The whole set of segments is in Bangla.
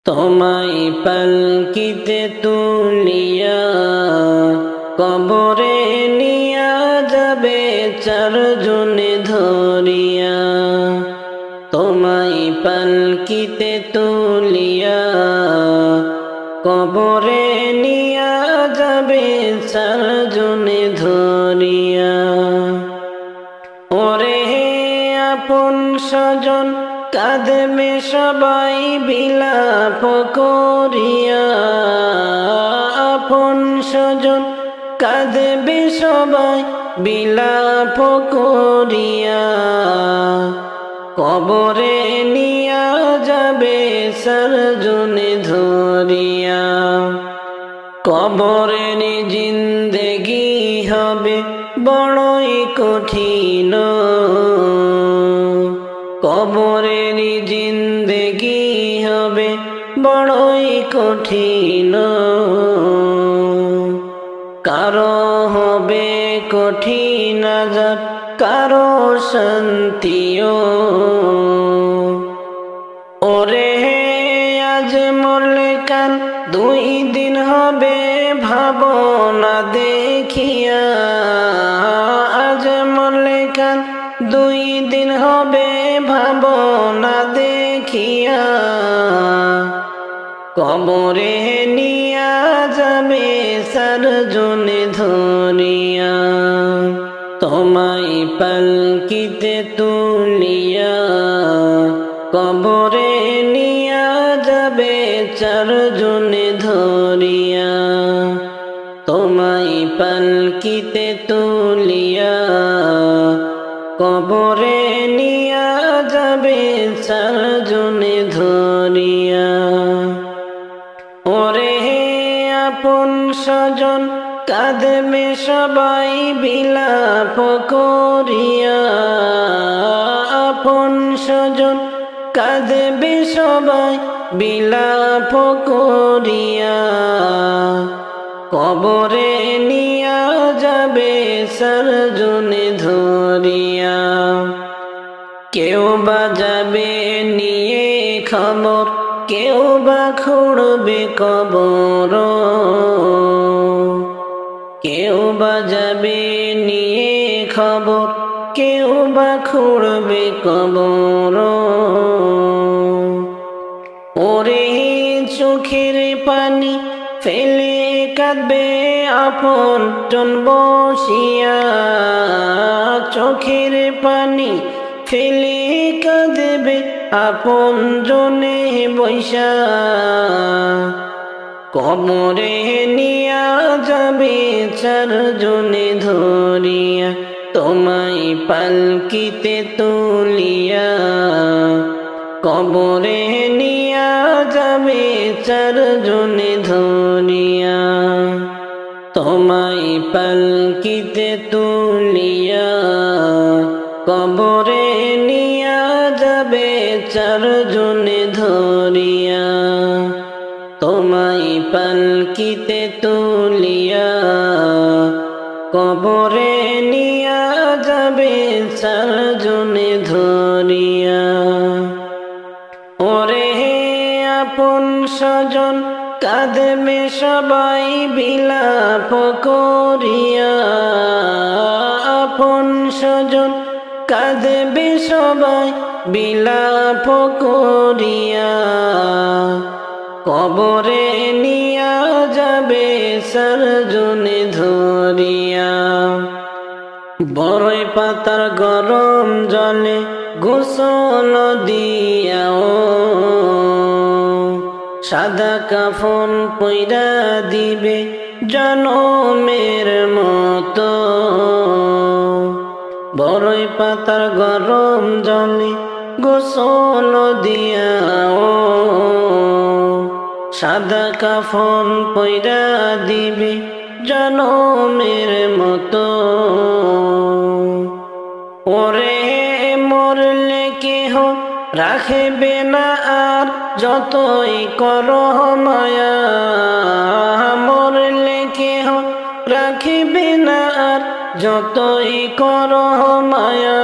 তোমায় পালকিতে তুলিয়া কবরে নিয়া যাবে চারজনে ধরিয়া। তোমায় পালকিতে তুলিয়া কবরে নিয়া যাবে চারজনে ধরিয়া। ওরে আপন স্বজন কাঁদবে সবাই বিলাপ করিয়া। আপন স্বজন কাঁদবে সবাই বিলাপ করিয়া। কবরে নিয়া যাবে চারজনে ধরিয়া। কবরের জিন্দেগি হবে বড়ই কঠিন। কবরের জিন্দেগি হবে বড়ই কঠিন। কারো হবে কঠিন আযাব, কারো শান্তিও। ওরে আজ মরলে কাল দুই দিন হবে ভাবনা দেখিয়া। আজ মরলে কাল দুই দিন হবে ভাবনা দেখিয়া। কবরে নিয়া যাবে চারজনে ধরিয়া। তোমায় পালকিতে তুলিয়া কবরে নিয়া যাবে চারজনে ধরিয়া। তোমায় পালকিতে তুলিয়া কবরে নিয়া যাবে চারজনে ধরিয়া। ওরে আপন স্বজন কাঁদবে সবাই বিলাপ করিয়া। আপন স্বজন কাঁদবে সবাই বিলাপ করিয়া। কবরে নিয়া যাবে চারজনে ধরিয়া। কেউ বা যাবে নিয়ে খবর, কেউ বা খুঁড়বে কবর। কেউ বা যাবে নিয়ে খবর, কেউ বা খুঁড়বে কবর। ওরে চোখের পানি ফেলে কাঁদবে আপন জন বসিয়া। চোখের পানি ফেলে কাঁদবে আপন জনে বৈশা। কবরে নিয়া যাবে চারজনে ধরিয়া। তোমায় পালকিতে তুলিয়া কবরে নিয়া যাবে চারজনে ধরিয়া। তোমায় পালকিতে তুলিয়া কবরে নিয়া যাবে চারজনে ধরিয়া। তোমায় পালকিতে তুলিয়া কবরে নিয়া যাবে চারজনে ধরিয়া। ওরে আপন স্বজন কাঁদবে সবাই বিলাপ করিয়া। আপন স্বজন কাঁদবে সবাই বিলাপ করিয়া। কবরে নিয়া যাবে চারজনে ধরিয়া। বড়ই পাতার গরম জলে গোসল দিয়াও। সাদা কাফন পইরা দিবে জনমের মতো। বড়ই পাতার গরম জলে গোসল দিয়াও। সাদা কাফন পইরা দিবে জনমের মতো। ওরে মরলে কেহ রাখবে না আর যতই করো মায়া। মরলে কেহ রাখবে না আর যতই করো মায়া।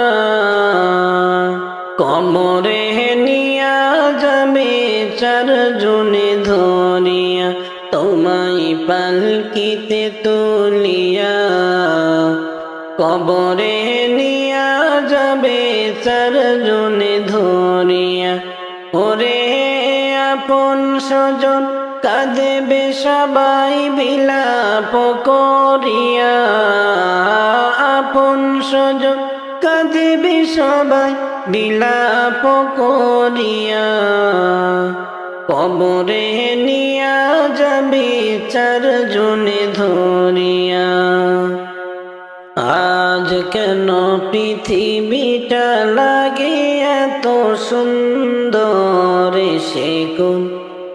কবরে নিয়া যাবে চার জনে ধরিয়া তোমায় পালকিতে তুলিয়া কবরে নিয়া যাবে চারজনে ধরিয়া। ওরে আপন স্বজন কাঁদেবে সবাই বিলাপ করিয়া, আপন স্বজন কাঁদেবে সবাই বিলাপ করিয়া। কবরে নিয়া যাবে চারজনে ধরিয়া। আজ কেন পৃথিবীটা লাগে এত সুন্দর, সে কোন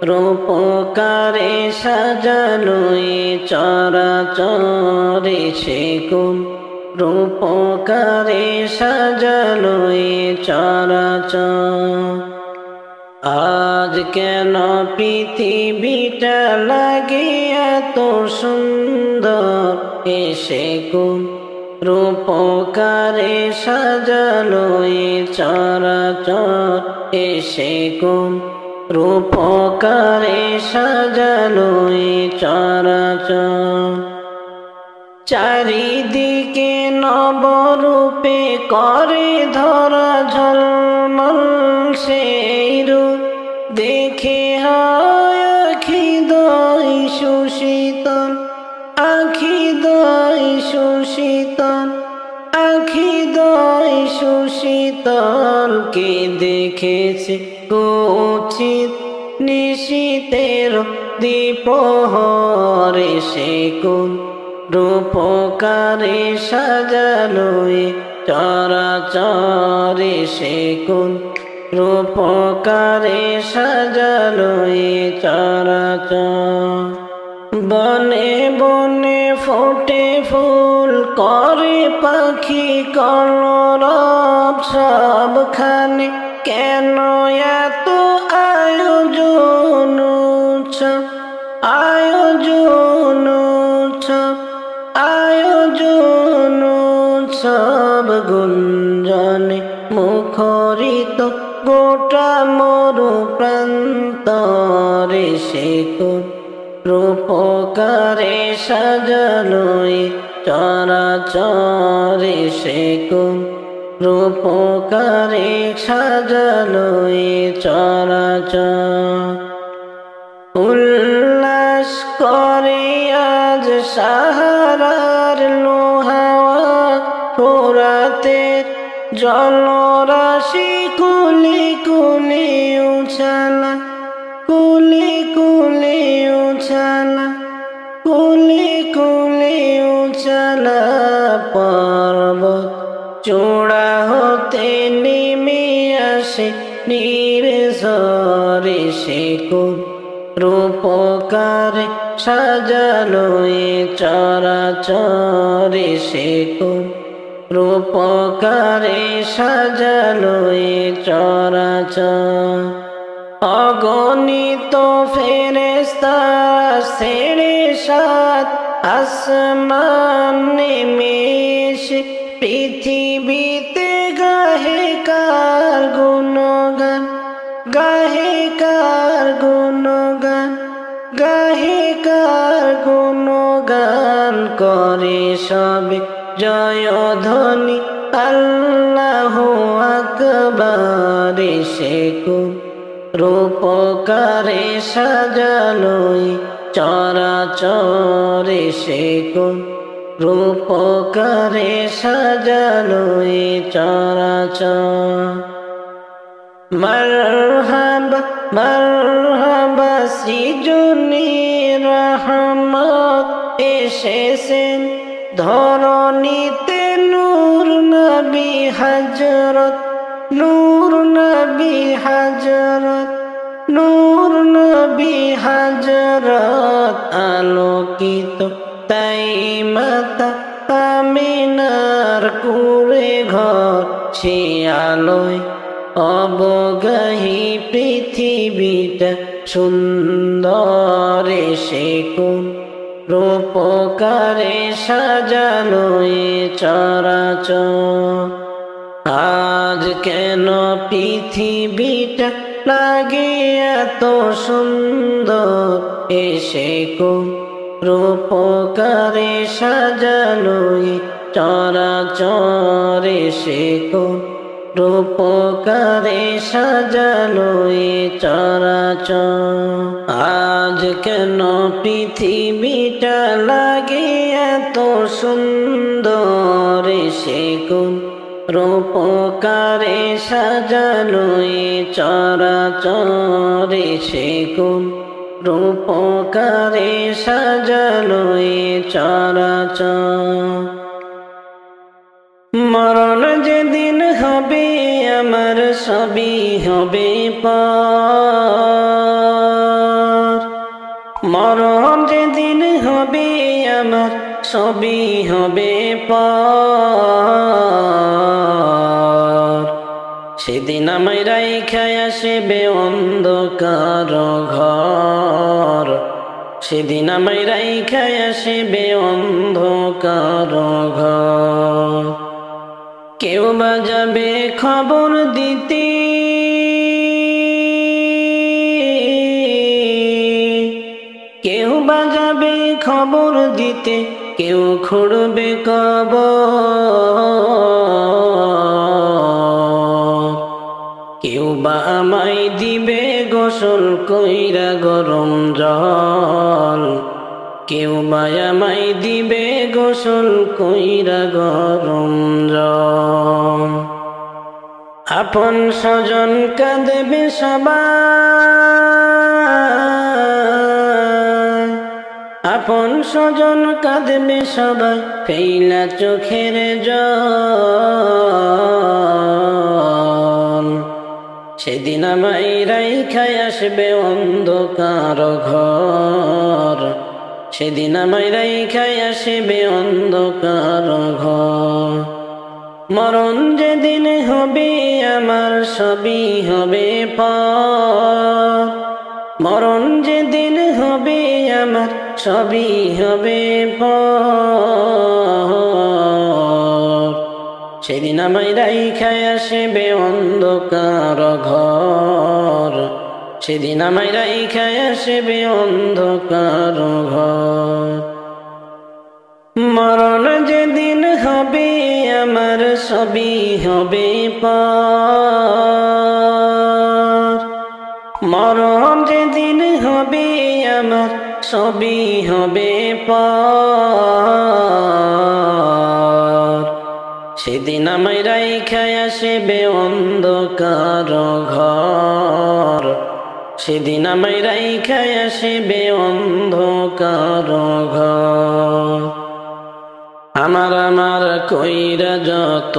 রূপকারে সাজানো এ চরাচর, সে কোন রূপকারে সাজানো এ চরাচর। আজ কেন পৃথিবীটা লাগে এত সুন্দর, সে কোন রূপকারে সাজালো এ চরাচর, সে কোন রূপকারে সাজালো এ চরাচর। চারিদিকে নবরূপে করে ধরা ঝলমল, সেই রূপ দেখে হয় আখি দয় সুশীতল, আখি দয় সুশীতল, আখি দয় সুশীতল। কে দেখেছে কুৎসিত নিশীতের দ্বিপ্রহরে, সে কোন রূপকারে সাজালো এ চরাচর, সে কোন রূপকারে সাজালো এ চরাচর। বনে বনে ফোটে ফুল করে পাখি কলরব, সবখানে কেন এত আয়োজন উৎসব, আয়োজন উৎসব, আয়োজন উৎসব। গুঞ্জনে মুখরিত গোটা মরু প্রান্তরে, সে কোন রূপকারে সাজালো এ চরাচর, সে কোন রূপকারে সাজালো এ চরাচর। উল্লাস করে আজ সাহারার লোহাওয়া ফোরাতের জলরাশি, কুলি কুলি উছালা, কুলি কুলি উছালা, কুলি কুলি উছালা। পর্বত চূড়া হতে নেমে আসে নির্ঝরে, সে কোন রূপকারে সাজালো এ চরাচর, সে কোন রূপকারে সাজালো এ চরাচর। অগণিত ফেরেশতা ছেড়ে সাত আসমান নেমে এসে পৃথিবীতে গাহে কার গুণগান, গাহে কার গুণগান, গাহে কার গুণগান। করে সবে জয়ধ্বনি আল্লাহু আকবার, সে কোন রূপকারে সাজালো এ চরাচর, সে কোন রূপকারে সাজালো এ চরাচর। মারহাবা মারহাবা সৃজনী রহমত এসেছেন ধরণীতে, নূর নবী হযরত, নূর নবী হযরত, নূর নবী হযরত। আলোকিত তাই মাতা আমিনার কুঁড়ে ঘর, সে আলোয় অবগাহী পৃথিবীটা সুন্দর, সে কোন রূপকারে সাজালো এ চরাচর। আজ কেন পৃথিবীটা লাগে এত এত সুন্দর এসে কোন রূপকারে সাজালো চরাচর এসে কোন রূপকারে সাজালো চরাচর আজ কেন পৃথিবীটা লাগে এত সুন্দর এসে কোন রূপকারে সাজালো চরাচর এসে কোন রূপকারে সাজালো চরাচর মরণ যেদিন হবে আমার সবই হবে পার মরণ যেদিন হবে আমার সবই হবে পার সেদিন আমায় রাইখা আসবে অন্ধকার ঘর সেদিন আমায় রাইখা আসবে অন্ধকার ঘর কেউ বা যাবে খবর দিতে কেউ বা যাবে খবর দিতে কেউ খুঁড়বে কবর কেউ বা আমায় দিবে গোসল কইরা গরম জল কেউ বা আমায় দিবে গোসল কইরা গরম জল আপন স্বজন কাঁদবে সবাই আপন স্বজন কাঁদবে সবাই ফেইলা চোখের জল সেদিন আমায় রাইখা আসবে অন্ধকার ঘর সেদিন আমায় রাইখা আসবে অন্ধকার ঘর মরণ যেদিন হবে আমার সবই হবে পার মরণ যেদিন হবে আমার সবই হবে পার সেদিন আমায় রাইখা আসবে অন্ধকার ঘর সেদিন আমায় রাইখা আসবে অন্ধকার ঘর মরণ যেদিন হবে আমার সবই হবে পার মরণ যেদিন হবে আমার সবই হবে পার সেদিন আমায় রাইখা আসবে অন্ধকার ঘর সেদিন আমায় রাইখা আসবে অন্ধকার ঘর আমার কইরা যত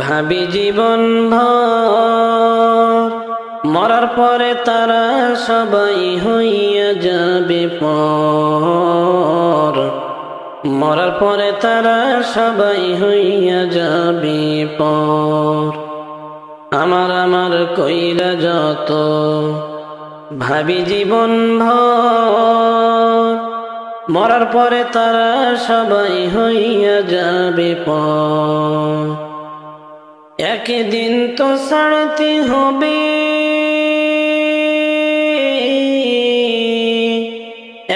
ভাবি জীবন ভর মরার পরে তারা সবাই হইয়া যাবে পর মরার পরে তারা সবাই হইয়া যাবে পর আমার কইরা যত ভাবি জীবন ভর মরার পরে তারা সবাই হইয়া যাবে পর একদিন তো ছাড়তে হবে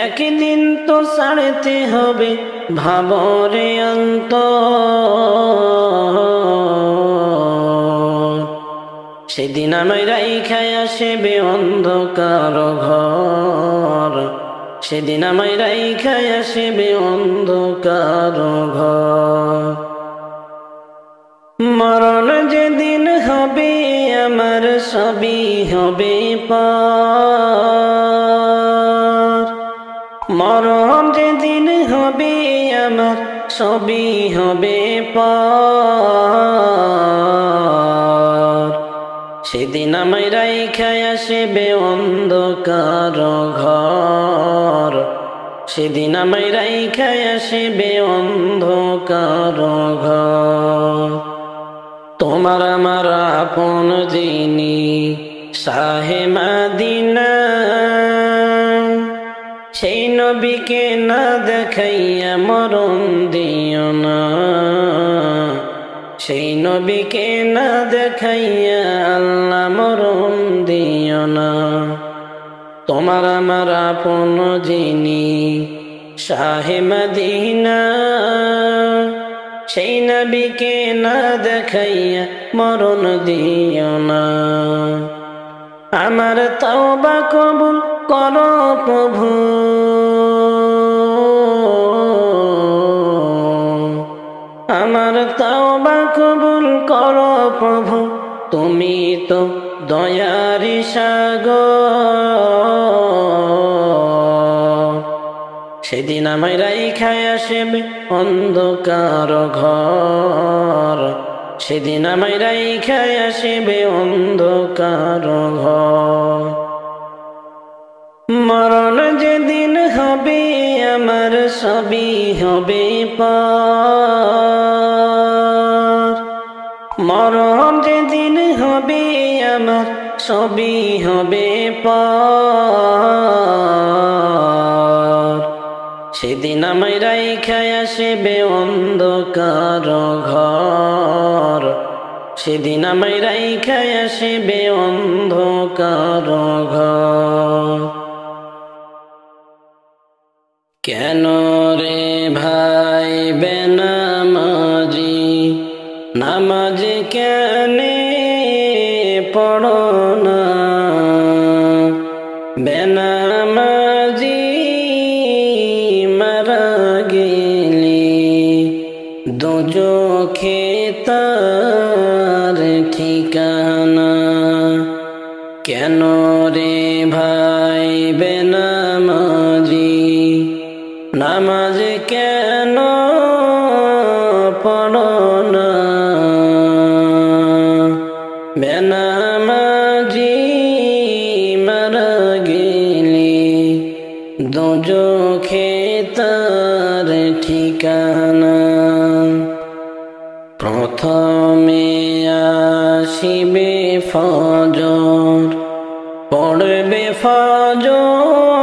একদিন তো ছাড়তে হবে ভাবরে অন্তর সেদিন আমায় রাইখা আসবে অন্ধকার ঘর সেদিন আমায় রাইখা আসবে অন্ধকার ঘর মরণ যেদিন হবে আমার সবই হবে পার মরণ যেদিন হবে আমার সবই হবে পার সেদিন আমায় রাইখা আসবে অন্ধকার ঘর সেদিন আমায় রাইখা আসবে অন্ধকার ঘর তোমার আমার আপন যিনি শাহে মদিনা সেই নবীকে না দেখাইয়া মরণ দিও না সেই নবীকে না দেখাইয়া আল্লাহ মরণ দিও না তোমার আমার আপন যিনি শাহে মদিনা, সেই নবীকে না দেখাইয়া মরণ দিও না। আমার তওবা কবুল করো প্রভু, আমার তওবা কবুল করো প্রভু, তুমি তো দয়ারি সাগর। সেদিন আমায় রাইখায় আসবে অন্ধকার ঘর, সেদিন আমায় রাইখায় আসবে অন্ধকার ঘর। মরণ যেদিন হবে আমার সবই হবে পার, মরণ যেদিন হবে আমার সবই হবে পার। সেদিন আমায় রাইখায় আসবে অন্ধকার ঘর, সেদিন আমায় রাইখায় আসবে অন্ধকার ঘর। কেন রে ভাই বেনামাজি, নামাজ কেনে পড়ো না? বেনামাজি মারা গেলি দোজখে তার ঠিকানা। কেন রে ভাই বেনামাজি, নামাজ কেন পড়ো না? বেনামাজি মারা গেলি দোজখে তার ঠিকানা। প্রথমে আসিবে ফজর, পড়বে ফজর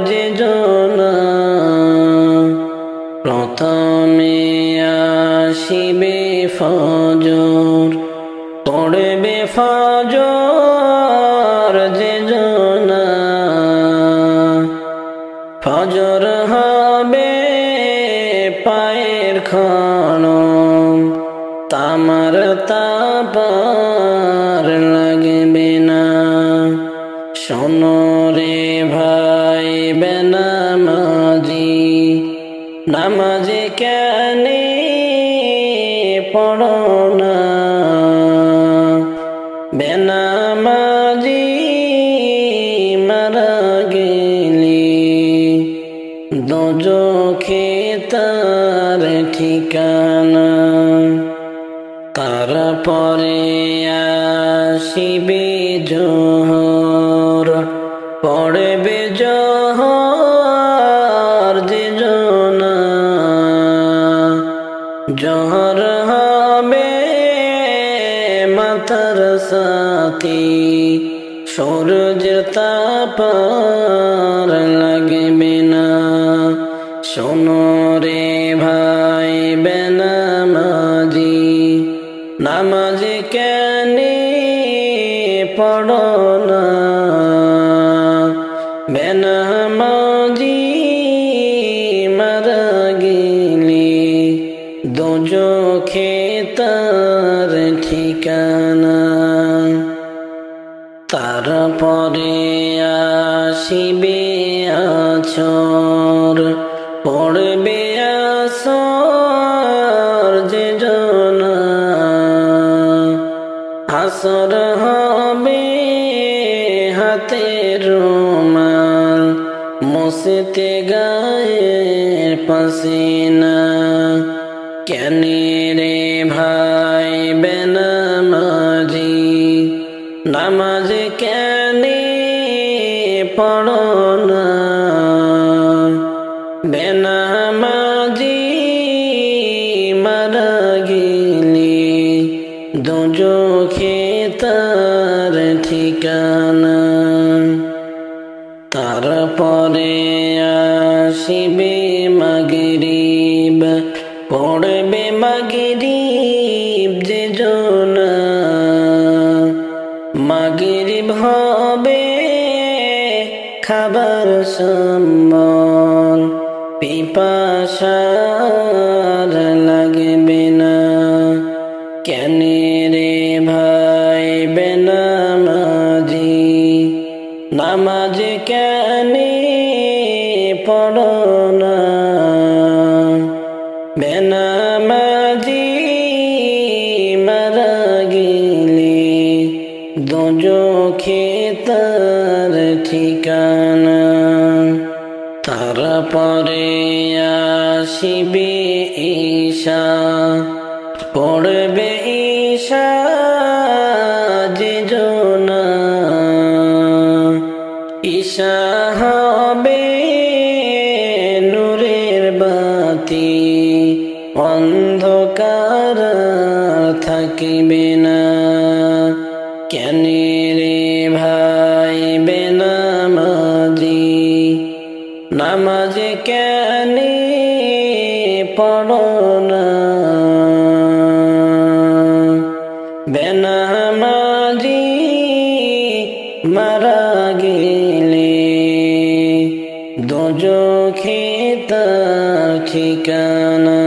যে জনা। প্রথমে আসিবে ফজর, পড়বে ফজর যে জনা। ফজর হবে পায়ের খড়ম, তামার তাপার লাগবে না। শোনো রে ভাই বেনামাজি, নামাজ কেনে পড়ো না? বেনামাজি মারা গেলি দোজখে তার ঠিকানা। তারপরে আসিবে জোহর, পড়বে জোহর যে জনা। জোহর হবে মাথার সাথী, সূর্যের তাপার লাগবে না। শোনো রে ভাই বেনামাজি, নামাজ কেনে পড়ো না? বেনামাজি মারা গেলি দোজখে তার ঠিকানা। তারপরে আসিবে আছর, পড়বে আসর যে জনা। আসর হবে হাতের রুমাল, মুছতে গায়ের পাসিনা। কেনে রে ভাই বেনামাজি, নামাজ কেনে পড়ো না? বেনামাজি মারা গেলি দোজখে তার ঠিকানা। তারপরে আসিবে মাগরিব, পড়বে মাগরিব যে জনা। মাগরিব হবে খাবার সম্বল পিপাসার লাগবে না। কেন রে ভাই বেনামাজি, নামাজ কেন পড়ো না? বেনামাজি মারা গেলে দোজখে তার ঠিকানা। তারপরে আসিবে ঈশা, পড়বে ঈশা যে জনা। ঈশা হবে নূরের বাতি, অন্ধকার থাকিবে না। কেন রে ভাই বেনামাজি, নামাজ কেন পড়ো না? বেনামাজি মারা গেলে দোজখে তার ঠিকানা।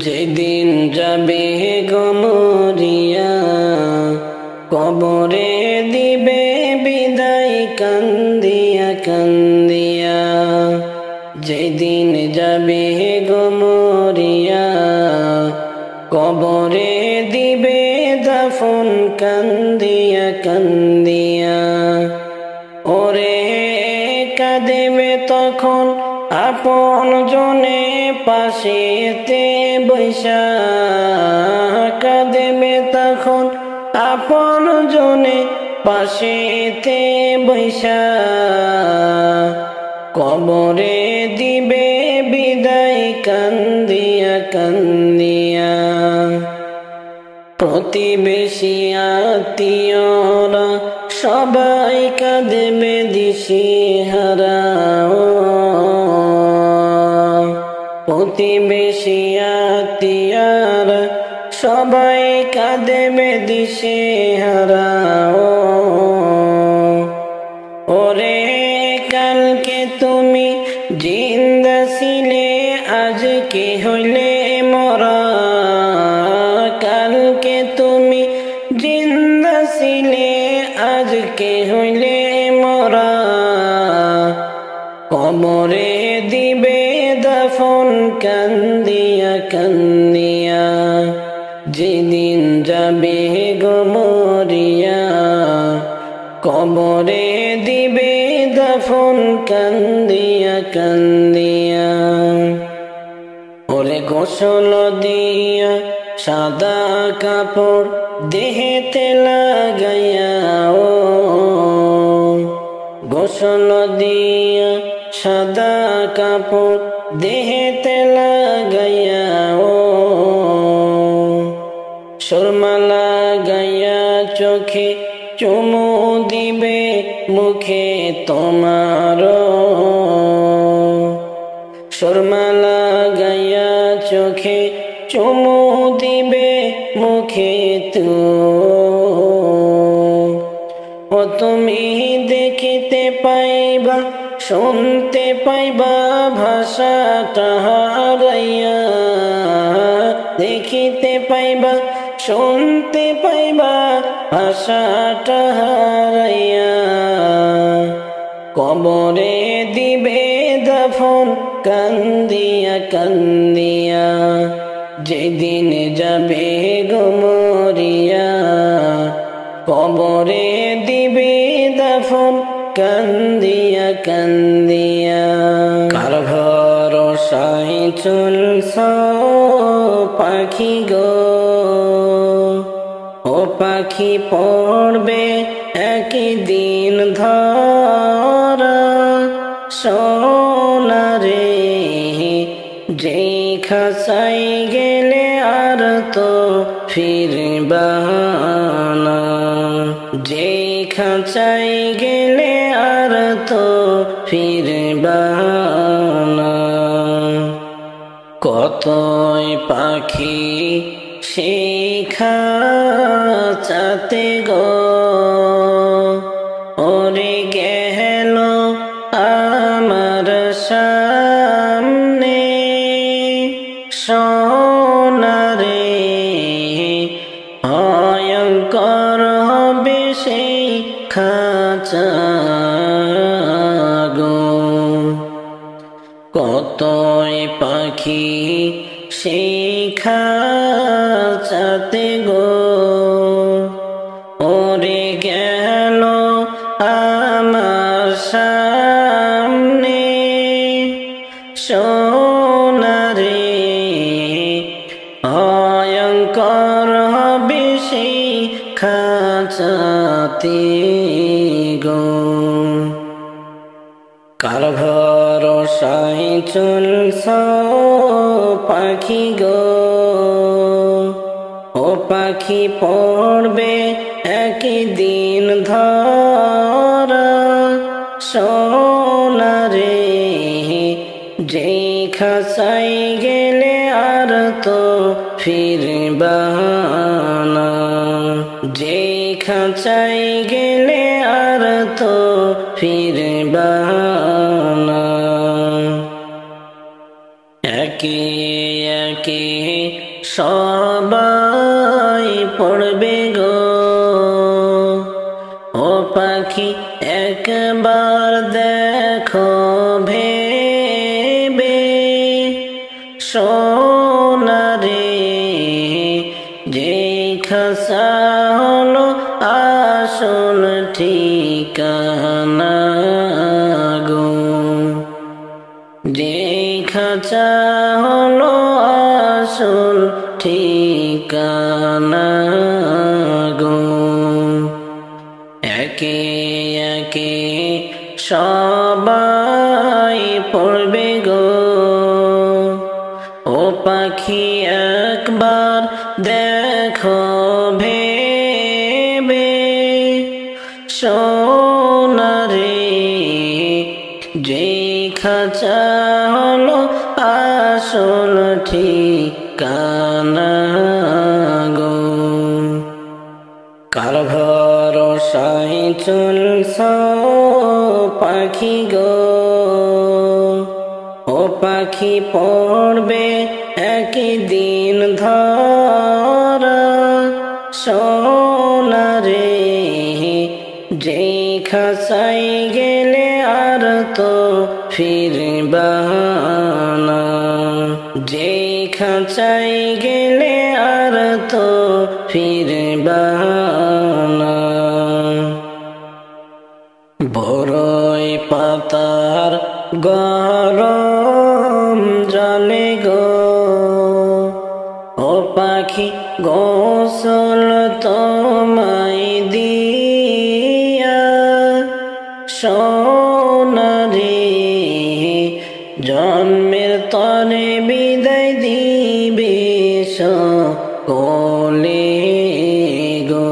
যেদিন যাবে গো মরিয়া, কবরে দিবে বিদায় কান্দিয়া কান্দিয়া। যেদিন যাবে গো মরিয়া, কবরে দিবে দাফন কান্দিয়া কান্দিয়া। ওরে কাঁদেবে তখন আপন জনে পাশেতে বৈশা। কাঁদেবে তখন আপন জনে পাশেতে বৈশা। কবরে দিবে বিদায় কান্দিয়া কান্দিয়া। প্রতিবেশী আত্মীয়রা সবাই কাঁদেবে দিশেহারা। প্রতিবেশী আত্মীয়রা সবাই কাঁদেবে দিশেহারা। ওরে কালকে তুমি জিন্দা ছিলে, আজকে হইলে মরা। কালকে তুমি জিন্দা ছিলে, আজকে হইলে মরা। কবরে দিবে দাফন কান্দিয়া কান্দিয়া। যেদিন যাবে গো মরিয়া, কবরে দিবে দাফন কান্দিয়া কান্দিয়া। ওরে গোসল দিয়া সাদা কাপড় দেহেতে লাগাইয়া। ও গোসল দিয়া সাদা কাপড় দেহেতে লাগাইয়া। ও সুরমা লাগাইয়া চোখে চুমু দিবে মুখে তোমার। সুরমা লাগাইয়া চোখে চুমু দিবে মুখে তো। ও তুমি দেখিতে পাইবা শুনতে পাইবা ভাষাটা হারাইয়া। দেখিতে পাইবা শুনতে পাইবা ভাষাটা হারাইয়া। কবরে দিবে দাফন কান্দিয়া কান্দিয়া। যেদিন যাবে গো মরিয়া, কবরে দিবে দাফন কান্দিয়া কান্দিয়া। কার ভরসায় চলছ পাখি গো, ও পাখি পড়বে একদিন ধরা। সোনারে যেই খাঁচাই গেলে আর তো ফিরবা না। যেই খাঁচাই গেলে আর তো ফিরবা না। কতই পাখি সেই খাঁচাতে গো, ও খাঁচা গো, কতই পাখি সেই খাঁচাতে গো, ওরে গেল আমার সামনে সোনারে, ভয়ঙ্কর হবে সেই খাঁচাতে গো। কার ভরসায় চলছ পাখি গো, ও পাখি পড়বে একদিন ধরা সোনারে, যেই খাঁচায় গেলে আর তো ফিরবা না, যেই খাঁচায় গেলে আর তো ফিরবা না। একে একে সবাই পড়বে গো, ও পাখি একবার দেখো ভেবে সোনারে, যেই খাঁচা হলো আসল ঠিকানা গো, যেই খাঁচা হলো আসল ঠিকানা গো। একে একে সবাই পড়বে গো, ও পাখি একবার দেখো ভেবে সোনারে, যেই খাঁচা হলো আসল ঠিকানা গো। কার ভরসায় চলছ পাখি গো, ও পাখি পড়বে একদিন ধরা সোনারে, যেই খাঁচায় গেলে আর তো ফিরবা না, যেই খাঁচায় গেলে আর তো ফিরবা না। বড়ই পাতার গরম জলে গো, ও পাখি গোসল তোমায় দিয়া সোনারে, জন্মের তরে বিদায় দিবে সকলে গো,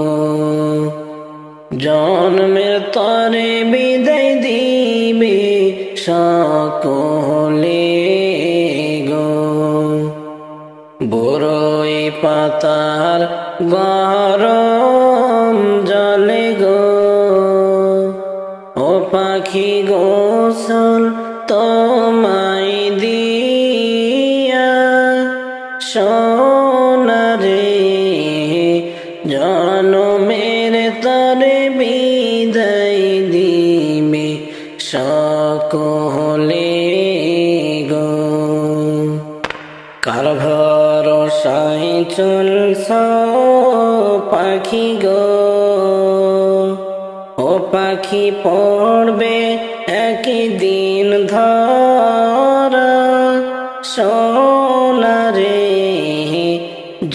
জন্মের তরে বিদায় দিবে সকলে গো। বড়ই পাতার গরম জলে গো, ও পাখি গোসল তোমায় দিয়া সোনারে, জনমের তরে বিদায় দিবে সকলে গো। কার ভরসায় চলছ পাখি গো, ও পাখি পড়বে একদিন ধরা সোনারে,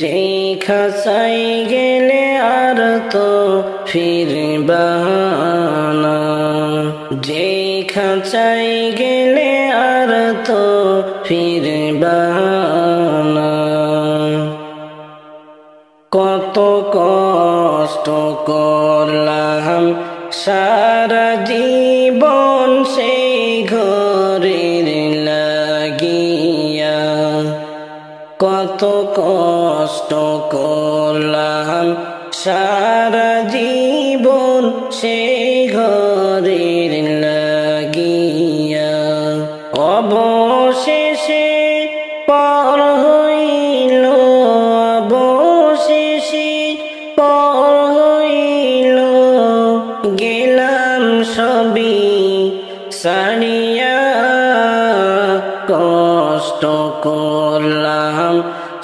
যেই খাঁচায় গেলে আর তো ফিরবা না, যেই খাঁচায় গেলে আর তো ফিরবা না। কত কষ্ট করলাম সারা জীবন সেই ঘরের লাগিয়া, কত কষ্ট করলাম সারা জীবন সেই ঘরের লাগিয়া, অবশেষে পর হইল, অবশেষে পর হইল গেলাম সবই সারিয়া, কষ্ট করলাম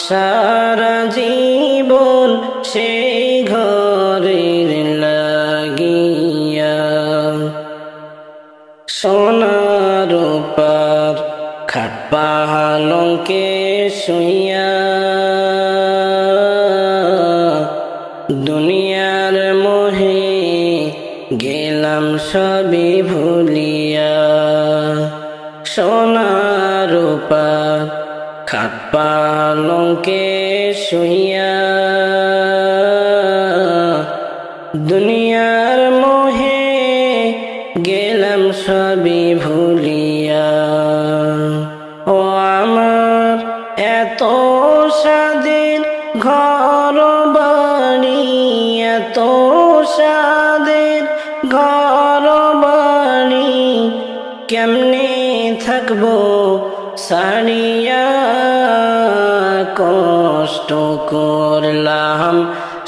সারা জীবন সেই ঘরের লাগিয়া। সোনার রূপার খাট পালঙ্কে শুইয়া, দুনিয়ার মোহে গেলাম সবই ভুলিয়া। সোনার রূপার খাট পালঙ্কে শুইয়া, দুনিয়ার মোহে গেলাম সবই ভুলিয়া। ও আমার এত স্বাদের ঘর বাড়ি, এত স্বাদের ঘর বাড়ি, কেমনে থাকবো সারিয়া, কষ্ট করলাম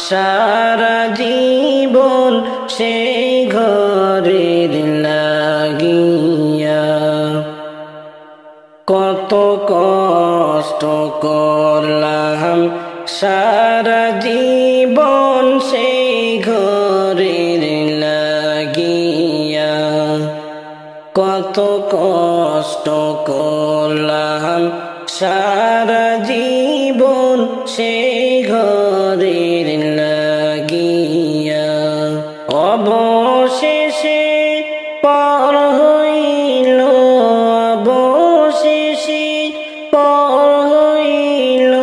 সারা জীবন সেই ঘরের লাগিয়া। কত কষ্ট করলাম সারা জীবন সেই ঘরের লাগিয়া। কত কষ্ট করলাম সারা জীবন সেই ঘরের লাগিয়া। অবশেষে পর হইল, অবশেষে পর হইল,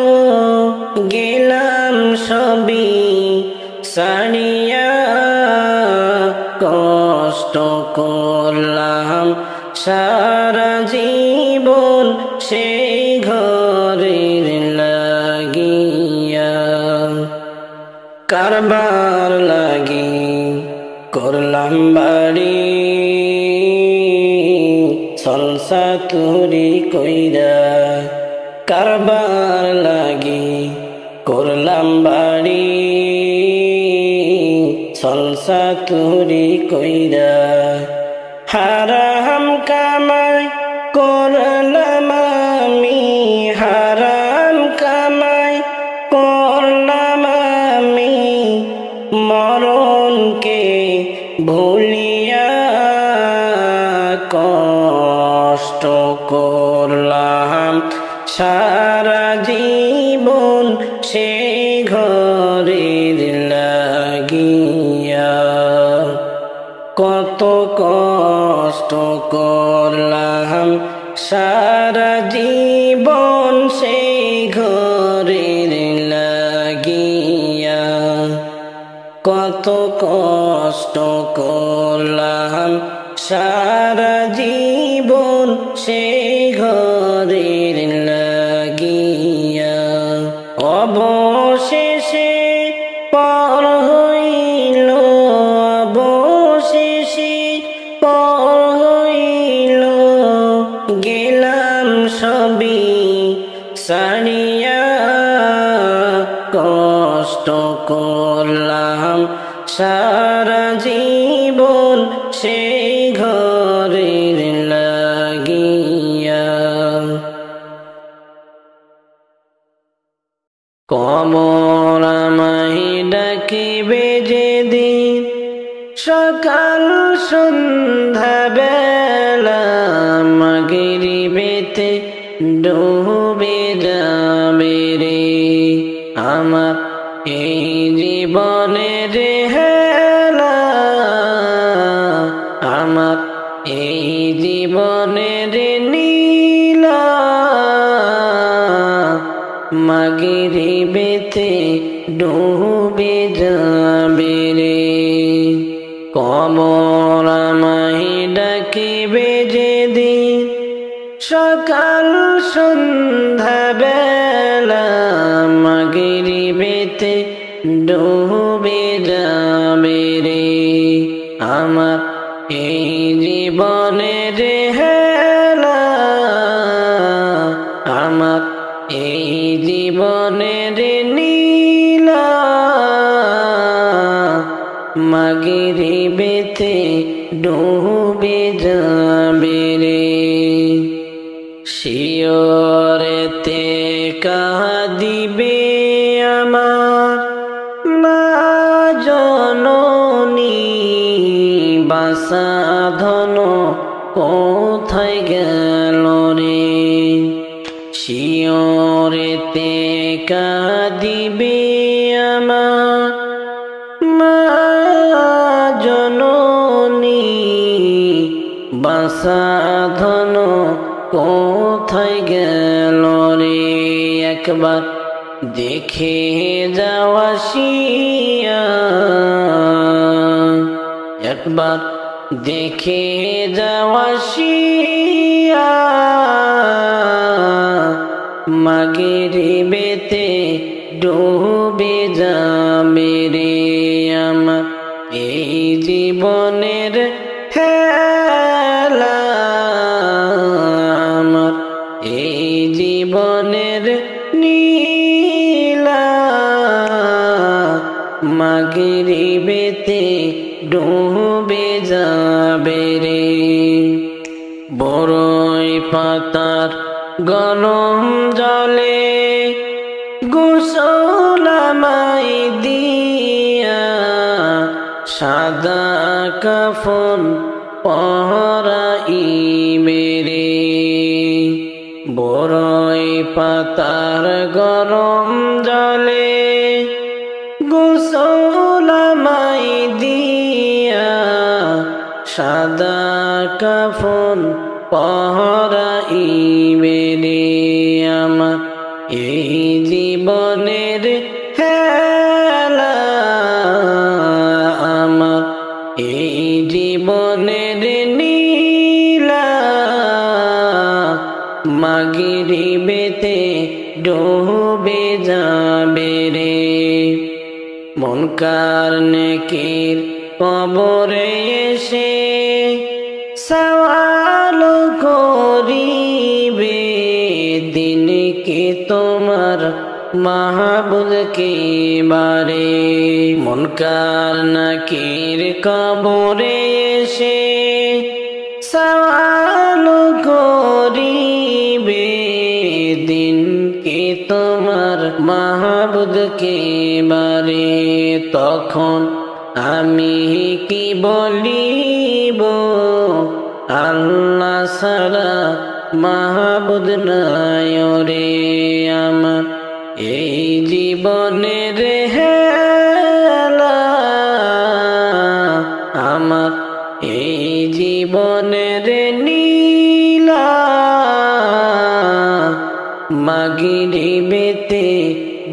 গেলাম সবই সারিয়া, কষ্ট করলাম সারা জীবন সেই ঘরের লাগিয়া। কারবার লাগি করলাম বাড়ি, সলসা তুরি কইরা, কারবার লাগি করলাম বাড়ি, সলসা তুরি কইরা। হারাম কামাই করলাম আমি, হারাম কামাই করলাম আমি, মরণকে ভুলিয়া, কষ্ট করলাম সারা জীবন সেই ঘরের লাগিয়া। কত কষ্ট করলাম সারা জীবন সেই ঘরের লাগিয়া। কত কষ্ট করলাম সারা জীবন সেই ঘরের লাগিয়া। অবশেষে পর হইল, অবশেষে পর হইল, গেলাম সবই সারিয়া, কষ্ট করলাম সারা জীবন সেই ঘরের লাগিয়া। কবর আমায় ডাকিবে যেদিন, সকাল সন্ধ্যা বেলা, মাগরিবেতে ডুবে যাবে রে আমার এই জীবনের হেলা, আমার এই জীবনের নীলা, মাগরিবেতে ডুবে যাবে রে। কবর আমায় ডাকিবে যেদিন, সকাল সন্ধ্যা বেলা, মাগরিবেতে ডুবে যাবে রে আমার এই জীবনের হেলা, আমার এই জীবনের নীলা, মাগরিব মাগরিবেতে ডুবে যাবে রে শিয়রেতে কাঁদিবে আমার মা জননী বাসাধন কোথায় গেল রে শিয়রেতে কাঁদিবে আমার মা জননী বাসাধন কোথায় গেল রে একবার দেখে যাওয়াশিয়া একবার দেখে যাওয়াশিয়া মাগরিবেতে ডুবে যাবে রে আমার এই জীবনের হেলা আমার এই জীবনের নীলা মাগরিবেতে ডুবে যাবে রে বড়ই পাতার গরম জলে গোসল আমায় দিয়া সাদা কাফন পরাইবে রে বড়ই পাতার গরম জলে গোসল আমায় দিয়া সাদা কাফন পরাইবে রে আমার এই জীবনের হেলা আমার এই জীবনের নীলা মাগরিবেতে ডুবে যাবে রে মুনকার নেকির কবরে এসে সওয়াল করিবে দিন কি তোমার মাহবুব কে বারে মুনকার নাকির কবরে এসে সওয়াল করিবে দিন কি তোমার মাহবুব কে বারে তখন আমি কি বলিব আল্লাহ ছাড়া মাহবুব নাই রে আমার এই জীবনের হেলা আমার এই জীবনের নীলা মাগরিবেতে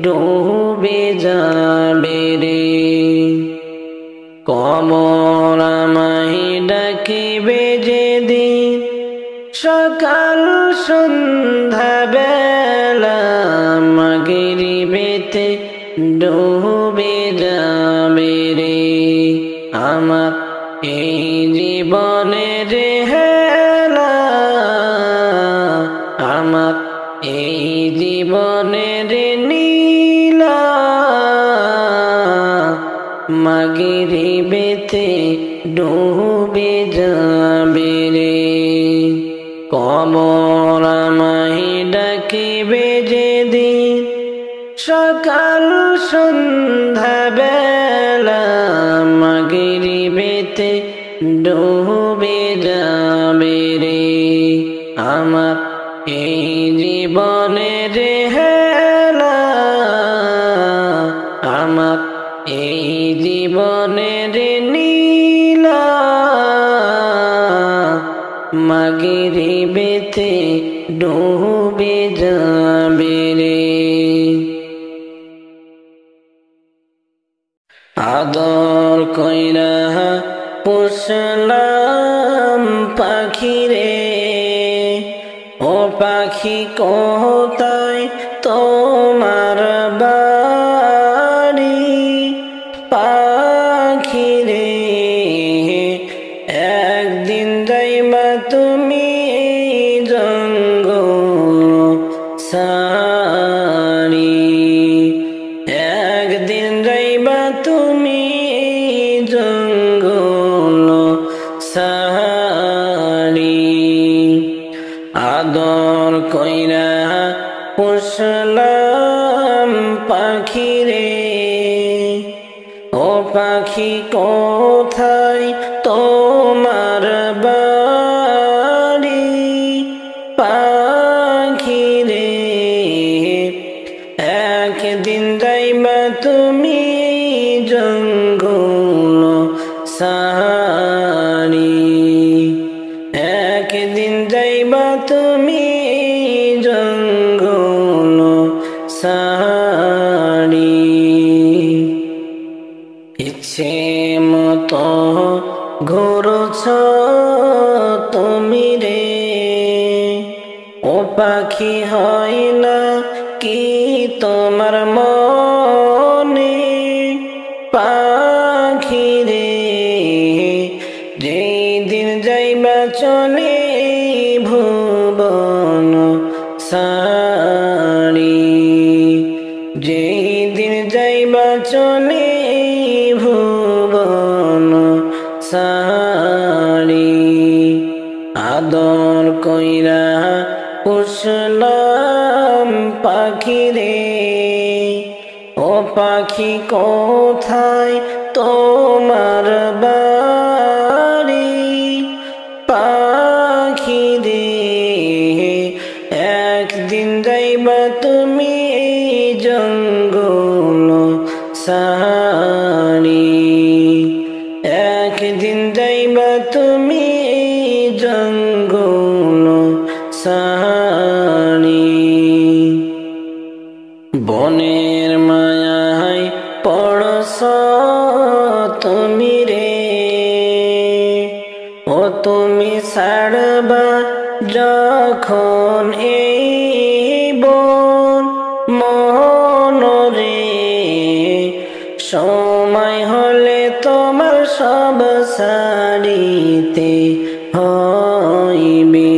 ডুবে যাবে রে কবর আমায় ডাকিবে যেদিন সকাল সন্ধ্যা বেলা মাগরিবেতে ডুবে যাবে রে আমার এই জীবনের হেলা আমার এই জীবনের নীলা মাগরিবেতে ডুবে যাবে রে কবর আমায় ডাকিবে যেদিন সকাল সন্ধ্যা বেলা মাগরিবেতে ডুবে যাবে রে আমার এই জীবনের হেলা আমার এই জীবনের নীলা মাগরিবেতে ডুবে যাবে রে আদর কইরা পুষলাম পাখি রে ও পাখি কোথায় তোমার বাড়ি পাখি রে একদিন যাইবা তুমি জঙ্গল সারি একদিন যাইবা তুমি জঙ্গল করছো তুমি রে, ও পাখি হয় না কি তোমার মনে? পাখি রে যেই দিন যাইবা চলে ভুবন সারি, যেই দিন যাইবা চলে ভুবন সারি, আদর কইরা পুষলাম পাখি রে, ও পাখি কোথায় তোমার বাড়ি? পাখি রে একদিন যাইবা তুমি জঙ্গল সারি, একদিন যাইবা তুমি জঙ্গল সারি। বনের মায়ায় পড়ছ তুমি রে, ও তুমি ছাড়বা যখন এই বন মনরে, সময় হলে তোমার সব সারিতে হইবে,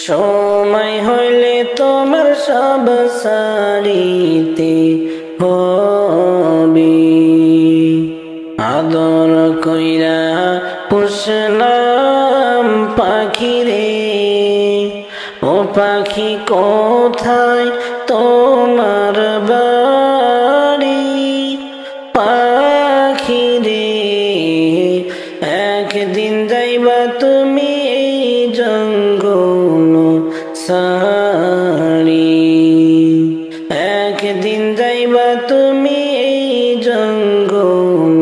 সময় হইলে তোমার সব সারিতে হবে। আদর কইরা পুষলাম পাখি রে, ও পাখি কোথায় তোমার বাড়ি? পাখি রে একদিন যাইবা তুমি জঙ্গল সারি, একদিন যাইবা তুমি জঙ্গল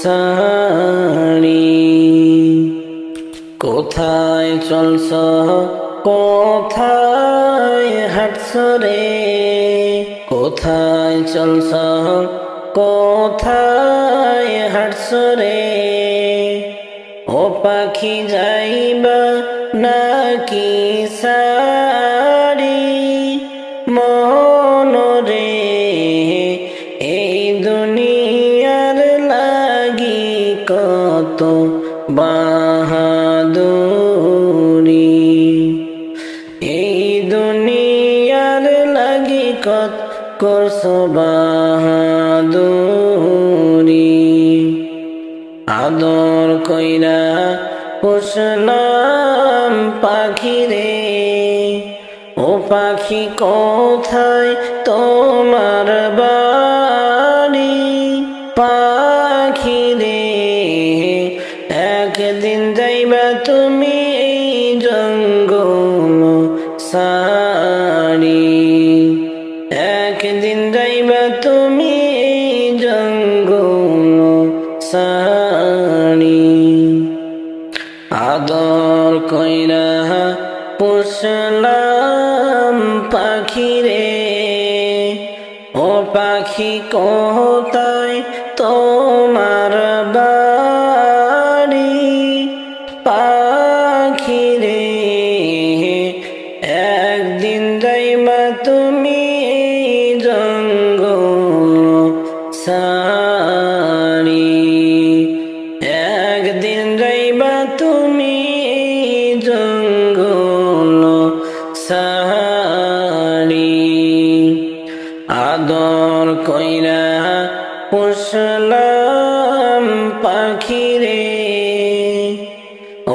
সারি। কোথায় চলছ কোথায় হাঁটছ রে, কোথায় চলছ কোথায় হাঁটছ রে, ও পাখি যাইবা নাকি সারি? মনরে এই দুনিয়ার লাগি কত বাহাদুরি, এই দুনিয়ার লাগি কত করছ বাহাদুরি। আদর কইরা পুষলাম পাখি রে, ও পাখি কোথায় তোমার বাড়ি? পাখি রে একদিন যাইবা তুমি জঙ্গল সারি, একদিন যাইবা তুমি জঙ্গল সারি। আদর কইরা পুষলাম পাখি রে, ও পাখি কোথায় তোমার বাড়ি? পাখি রে একদিন যাইবা তুমি জঙ্গল সারি, একদিন যাইবা তুমি জঙ্গল সারি। আদর কইরা পুষলাম পাখি রে,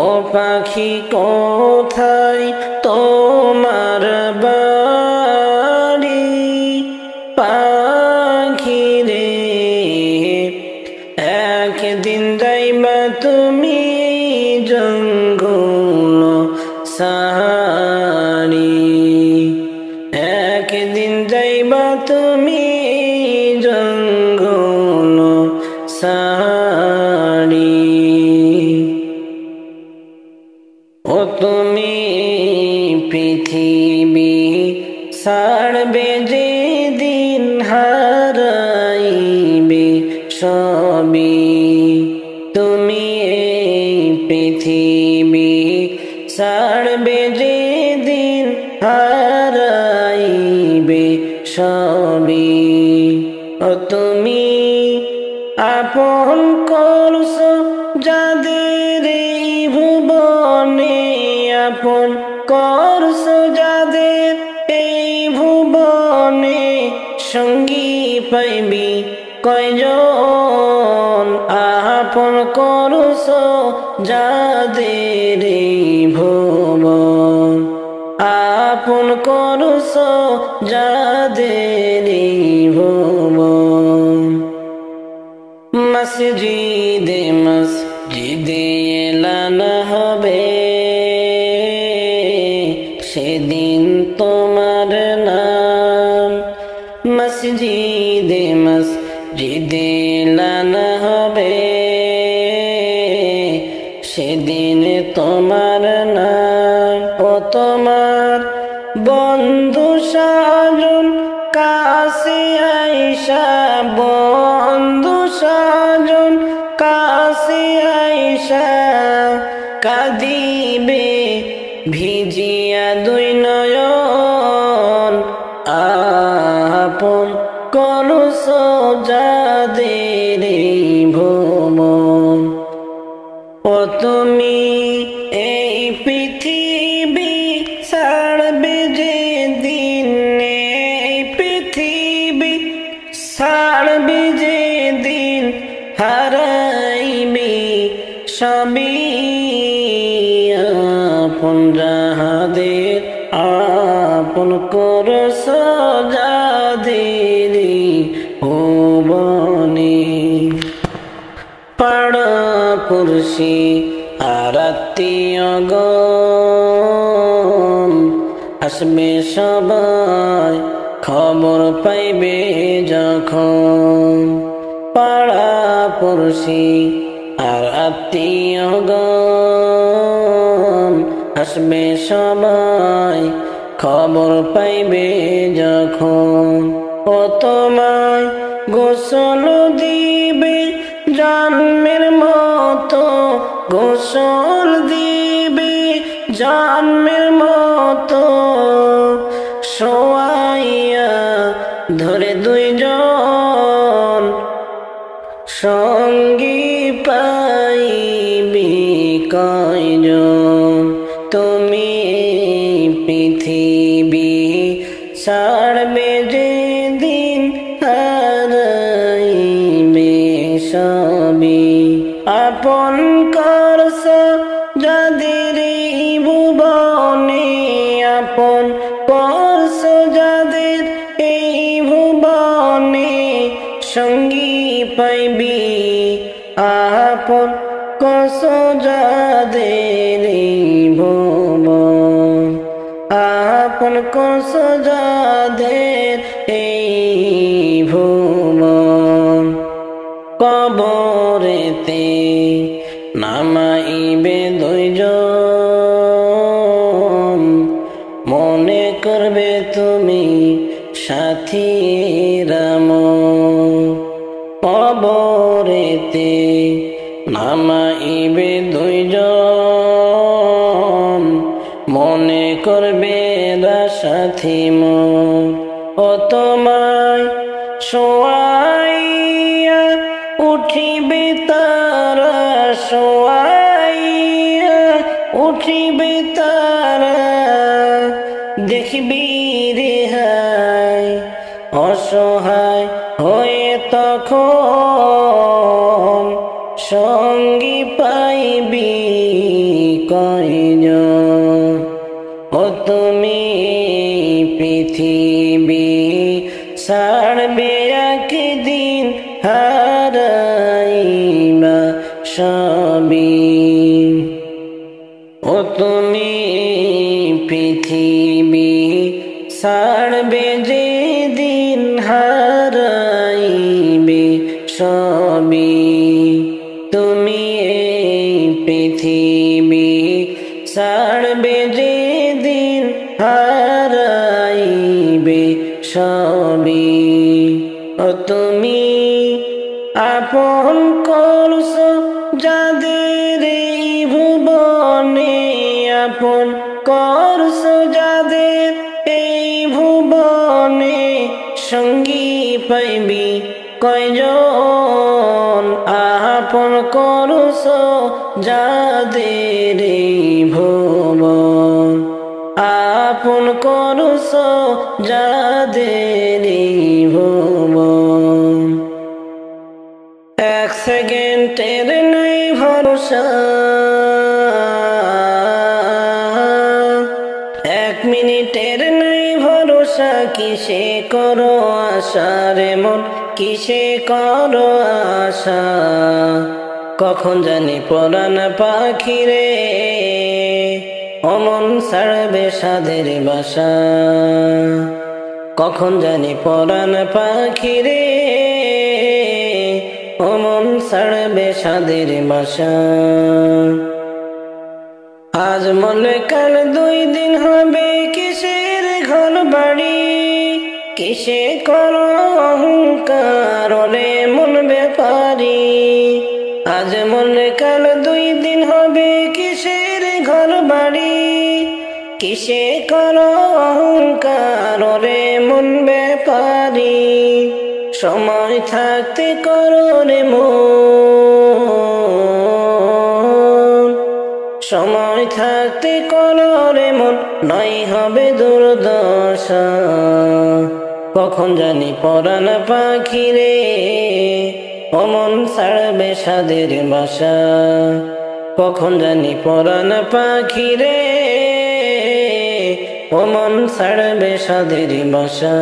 ও পাখি কোথায় তোমার বাড়ি? পাখি রে একদিন যাইবা তুমি জঙ্গল সারি, একদিন যাইবা তুমি জঙ্গল সারি। ও তুমি পৃথিবী ছাড়বে যেদিন, হারাইবে সবই তুমি পৃথিবী ছাড়বে যেদিন হারাইবে সবই। ও তুমি আপন করছো যাদের এই ভুবনে, আপন করছো যাদের এই ভুবনে, সঙ্গী পাইবি কয়জন? আপন করছো যাদের এই ভুবন, আপন করছো যাদের এই ভুবন। মসজিদে মসজিদে এলান হবে সেদিন তোমার নাম। মসজিদে মসজিদে এলান হবে সেদিন তোমার নাম। ও তোমার বন্ধু সাজন কাছে আইসা, বন্ধু সাজন কাছে আইসা কাঁদিবে ভিজিয়া দুই নয়ন। আপন করছো যাদের এই ভুবন। ও তুমি এই পৃথিবী ছাড়বে যেদিন, এই পৃথিবী ছাড়বে যেদিন হারাইবে সবই। আপন যাদের আপন করছো যাদের ভুবনে, পাড়া-পড়শি আর আত্মীয়গণ আসবে সবাই খবর পাইবে যখন। পাড়া-পড়শি আর আত্মীয়গণ আসবে সবাই খবর পাইবে যখন। ও তোমায় গোসল দিবে জন্মের মতো, গোসল দিবে জন্মের মতো, শোয়াইয়া ধরে দুইজন সঙ্গী পাইবি কয়জন? তুমি পৃথিবী ছাড়বে যেদিন হারাইবে সবই। আপন করছো যাদের এই ভুবনে, আপন করছো যাদের এই ভুবনে, সঙ্গী পাইবি আপন করছো যাদের এই ভুবন, আপন করছো যাদের এই ভুবন। কবরেতে নামাইবে দুইজন, মনে করবে তুমি সাথী রাম। কবরেতে নামাইবে দুইজন, মনে করবে সাথী মন। ও তোমায় শোয়াইয়া উঠিবে তারা, শোয়াইয়া উঠিবে তারা, দেখবি রেহাই অসহায় হয়ে তখন, সঙ্গী পাইবি কয়জন? ও তুমি পৃথিবী ছাড়বে একদিন হারাইবা সবই। ও তুমি পৃথিবী ছাড়বে যেদিন হারাইবে সবই। তুমি এই পৃথিবী ছাড়বে যেদিন হারাইবে সবই। ও তুমি আপন করছো যাদের এই আপন করছো যাদের এই ভুবনে সঙ্গী পাইবি কয়জন আপন করছো যাদের এই ভুবন আপন করছো যাদের এই ভুবন এক সেকেন্ডের নাই ভরসা এক মিনিটের নাই ভরসা কিসে করো আশা রে মন কিসে করো আশা কখন জানি পরাণ পাখি রে অমন ছাড়বে সাধের বাসা কখন জানি পরাণ পাখি রে অমন ছাড়বে সাধের বাসা আজ মনে কাল 2 দিন হবে কিসের ঘর বাড়ি কিসে করো অহংকার রে মন ব্যাপারি আজ মনে কাল 2 দিন হবে কিসের ঘর বাড়ি কিসে করো অহংকার রে মন ব্যাপারি সময় থাকতে করো রে মন সময় থাকতে করো রে মন নয় হবে দুর্দশা কখন জানি পরাণ পাখি রে অমন ছাড়বে সাধের বাসা কখন জানি পরাণ পাখি রে অমন ছাড়বে সাধের বাসা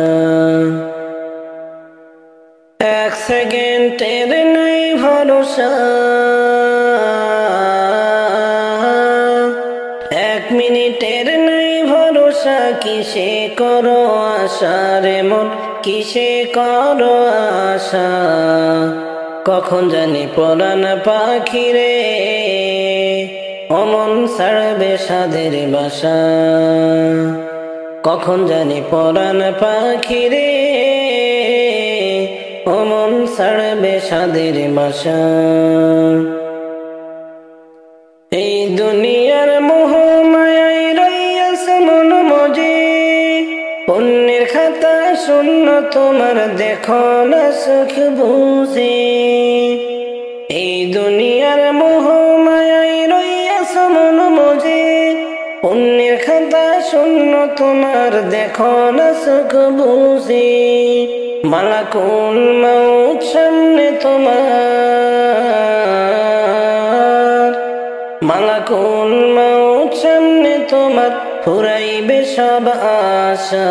এক সেকেন্ডের নাই ভরসা এক মিনিটের নাই ভরসা কিসে করো আশা রে মন কিসে করো আশা কখন জানি পরাণ পাখি রে অমন ছাড়বে সাধের বাসা কখন জানি পরাণ পাখি রে অমন ছাড়বে সাধের বাসা এই দুনিয়ার মোহ মায়ায় রইয়াছে মন মজে পুণ্যের খাতা শূন্য তোমার দেখো না সুখ বুঝে এই দুনিয়ার মোহ মায়ায় রইয়াছে মন মজে পুণ্যের খাতা শূন্য তোমার দেখো না সুখ বুঝে মালাকুল মউত সামনে তোমার মালাকুল মউত সামনে তোমার ফুরাইবে সব আশা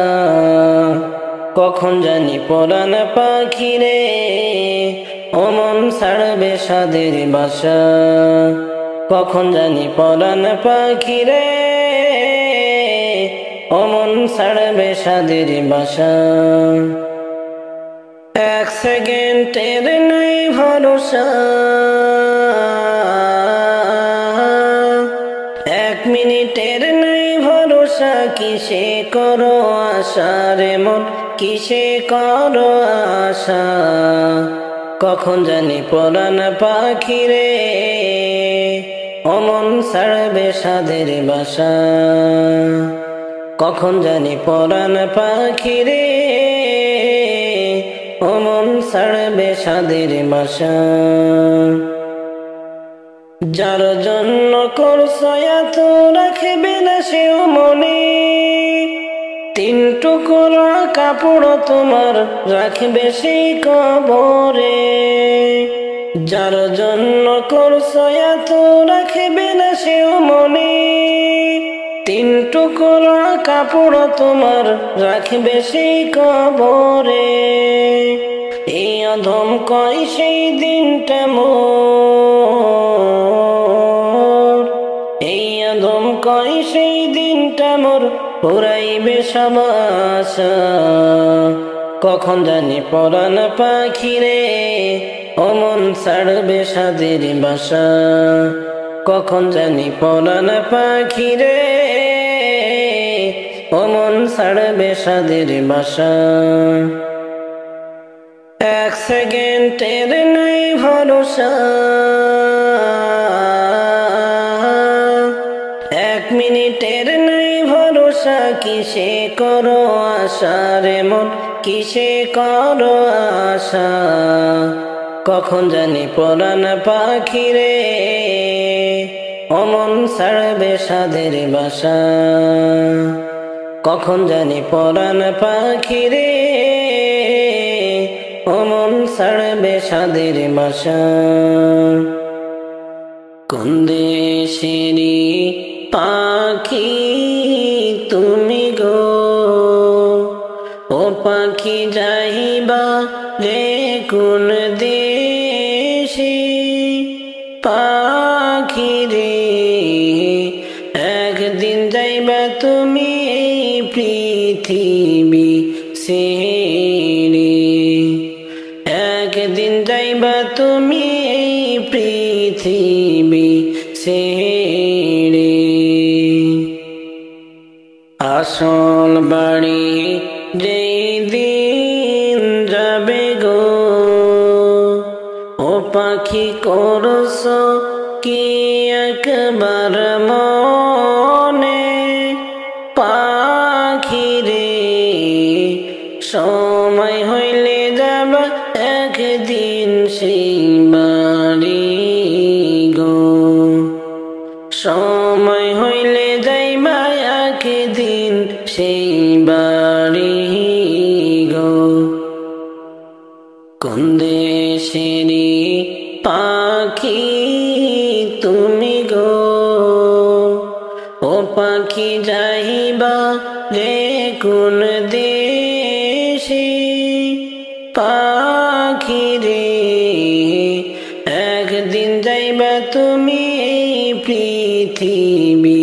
কখন জানি পরাণ পাখি রে অমন ছাড়বে সাধের বাসা কখন জানি পরাণ পাখি রে অমন ছাড়বে সাধের বাসা এক সেকেন্ডের নাই ভরসা এক মিনিটের নাই ভরসা কিসে করো আশা রে মন কিসে করো আশা কখন জানি পরাণ পাখি রে অমন ছাড়বে সাধের বাসা কখন জানি পরাণ পাখি রে অমন ছাড়বে সাধের বাসা যার জন্য করছো এত রাখবে না সেও মনে 3 টুকরা কাপড় তোমার রাখবে সেই কবরে যার জন্য করছো এত রাখবে না সেও মনে 3 টুকরা কাপড় তোমার রাখবে সেই কবরে এই অধম কয় সেই দিনটা মোর এই অধম কয় সেই দিনটা মোর ফুরাইবে সব আশা কখন জানি পরাণ পাখি রে অমন ছাড়বে সাধের বাসা কখন জানি পরাণ পাখি রে অমন ছাড়বে সাধের বাসা এক সেকেন্ডের নাই ভরসা এক এক মিনিটের নাই ভরসা, কিসে করো আশা রে মন, কিসে করো আশা। কখন জানি পরাণ পাখি রে অমন ছাড়বে সাধের বাসা। কখন জানি পরাণ পাখি রে অমন ছাড়বে সাধের বাসা। কোন দেশেরি পাখি তুমি গো, ও পাখি যাইবা রে কোন দেশে। পাখি রে একদিন যাইবা তুমি এই পৃথিবী ছেড়ে, একদিন যাইবা তুমি এই পৃথিবী ছেড়ে। আসল বাড়ি যেই দিন যাবে গো, ও পাখি করছো কি একবার মনে। পাখি রে সময় হইলে যাবা একদিন সেই বাড়ি গো, সময় হইলে যাইবা একদিন সেই বাড়ি গো। কোন দেশেরি পাখি তুমি গো, ও পাখি যাইবা রে কোন দেশে। পাখি রে একদিন যাইবা তুমি এই পৃথিবী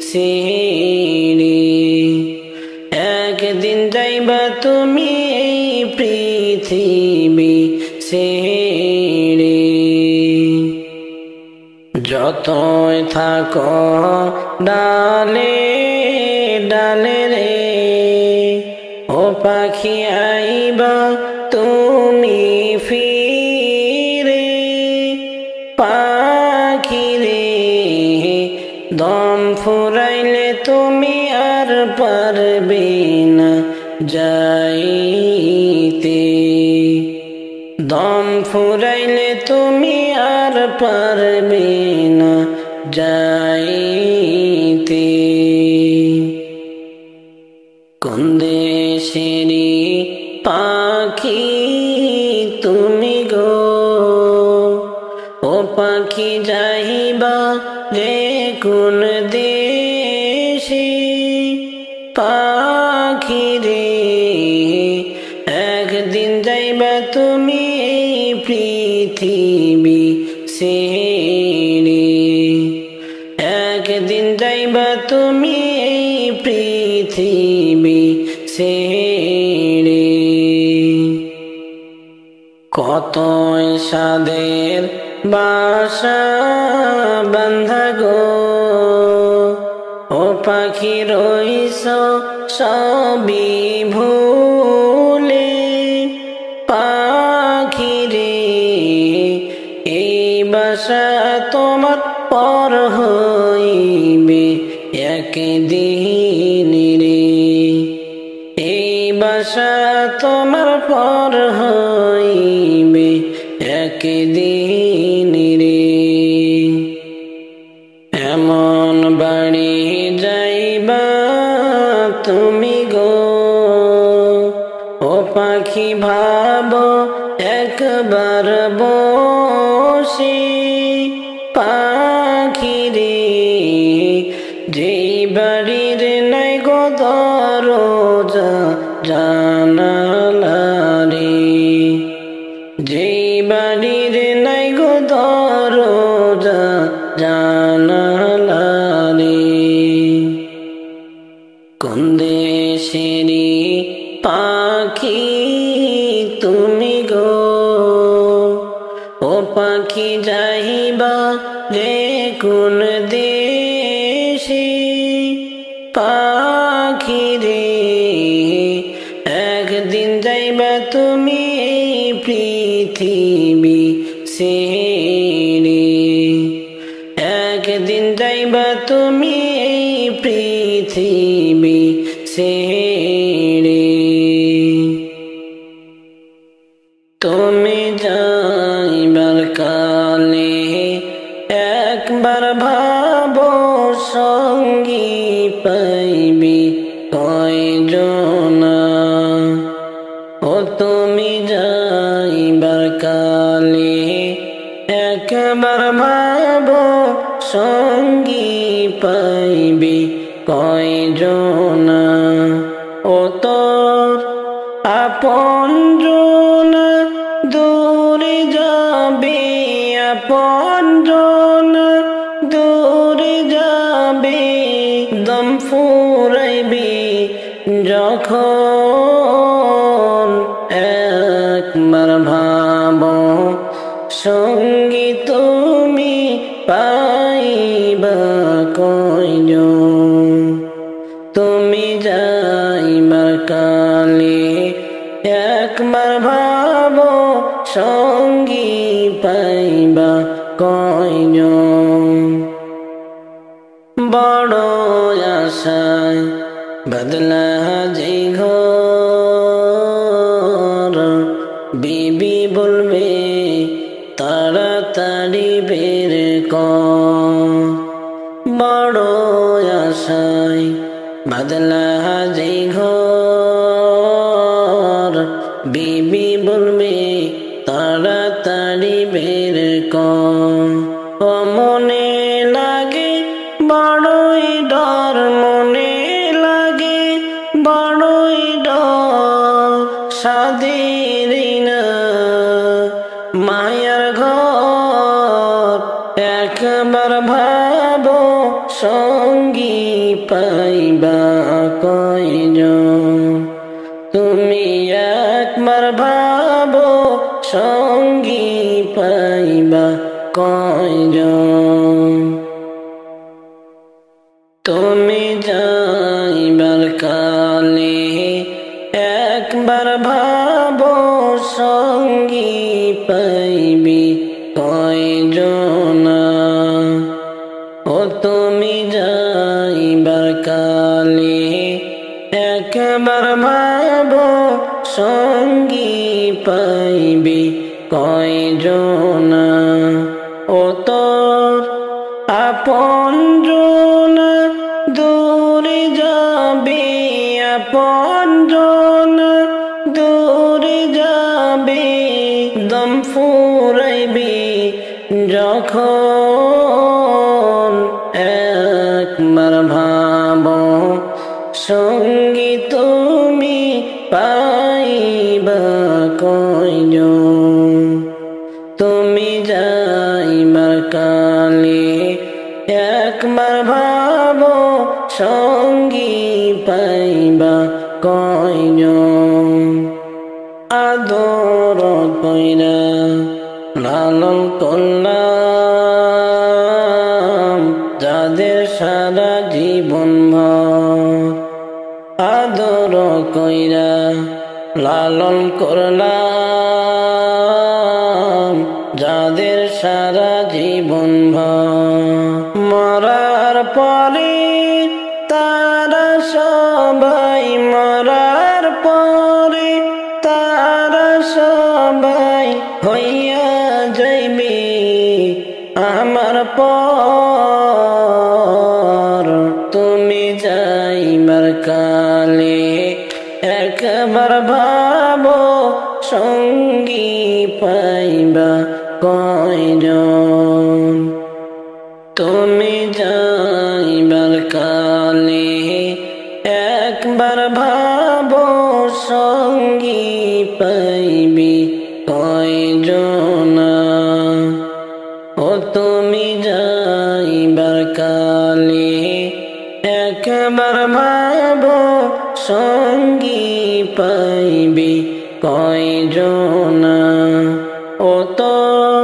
ছেড়ে, একদিন যাইবা তুমি এই পৃথিবী ছেড়ে। যতই থাকো ডালে ডালে রে, ও পাখি আইবা তুমি ফিরে। পাখি রে দম ফুরাইলে তুমি আর পারবে না যাইতে, দম ফুরাইলে তুমি আর পারবে না যাইতে। কোন দেশেরি পাখি তুমি গো, ও পাখি যাইবা রে কোন দেশে। পাখি রে একদিন যাইবা তুমি এই পৃথিবী ছেড়ে, একদিন যাইবা তুমি এই পৃথিবী ছেড়ে। কতই সাধের বাসা বান্ধা গো, ও পাখি রইছ সবই ভুলে। পাখি রে এই বাসা তোমার পর হইবে একদিন রে, এই বাসা তোমার পর হইবে একদিন রে। এমন বাড়ি যাইবা তুমি গো, ও পাখি ভাবো একবার বসে। পাখি রে যেই বাড়ির নাই গো দরজা জানালা রে, যেই বাড়ির নাই গো দরজা জানালা রে। কোন দেশেরি পাখি তুমি গো, ও পাখি যাইবা রে কোন দেশে। পাখি রে একদিন যাইবা তুমি এই পৃথিবী ছেড়ে, একদিন যাইবা তুমি এই পৃথিবী ছেড়ে, তুমি যাইবার কালে একবার ভাবো সঙ্গী পাইবি কয়জনা। ও তুমি যাইবার কালে একবার ভাবো সঙ্গী পাইবি কয়জনা। ও তোর আপনজনা দূরে যাবে, আপনজনা দূরে যাবে, দম ফুরাইবি যখন একবার ভাবো সঙ্গী তুমি পাইবা কয়জন। তুমি যাইবার কালে একবার ভাবো সঙ্গী পাইবা কয়জন। বড় আশায় বদলা যে ঘর, বিবি বলবে তাড়াতাড়ি বের কর। বড় আশায় বদলা যে ঘর, বিবি বলবে তাড়াতাড়ি বের কর। ও মনে লাগে বড়ই ডর, মনে লাগে বড়ই ডর, সাধের না মায়ার ঘর। একবার ভাবো সঙ্গী পাইবা কয়জন। তুমি একবার ভাবো সঙ্গী পাইবা কয়জন। তুমি যাইবার কালে একবার ভাবো সঙ্গী পাইবি কয়জনা। ও তুমি যাইবার কালে একবার ভাবো সঙ্গী পাইবি কয়জনা। ও তোর আপনজনা দূরে যাবে, আপনজনা দূরে যাবে, দম ফুরাইবি যখন একবার ভাবো সঙ্গী তুমি পাইবা কয়জন। তুমি যাইবার কালে একবার ভাবো সঙ্গী পাইবা কয়জন। আদর কইরা লালন করলাম যাদের সারা জীবন ভর, আদর কইরা লালন করলাম যাদের সারা জীবন ভর। মরার পরে তারা সবাই, মরার পরে তারা সবাই হইয়া যাইবে আমার পর। তুমি যাইবার কালে একবার ভাবো সঙ্গী পাইবা কয়জন। তুমি যাইবার কালে একবার ভাবো সঙ্গী পাইবি কয়জনা। ও তুমি যাইবার কালে একবার ভাবো সঙ্গী পাইবি কয়জনা। ও তোর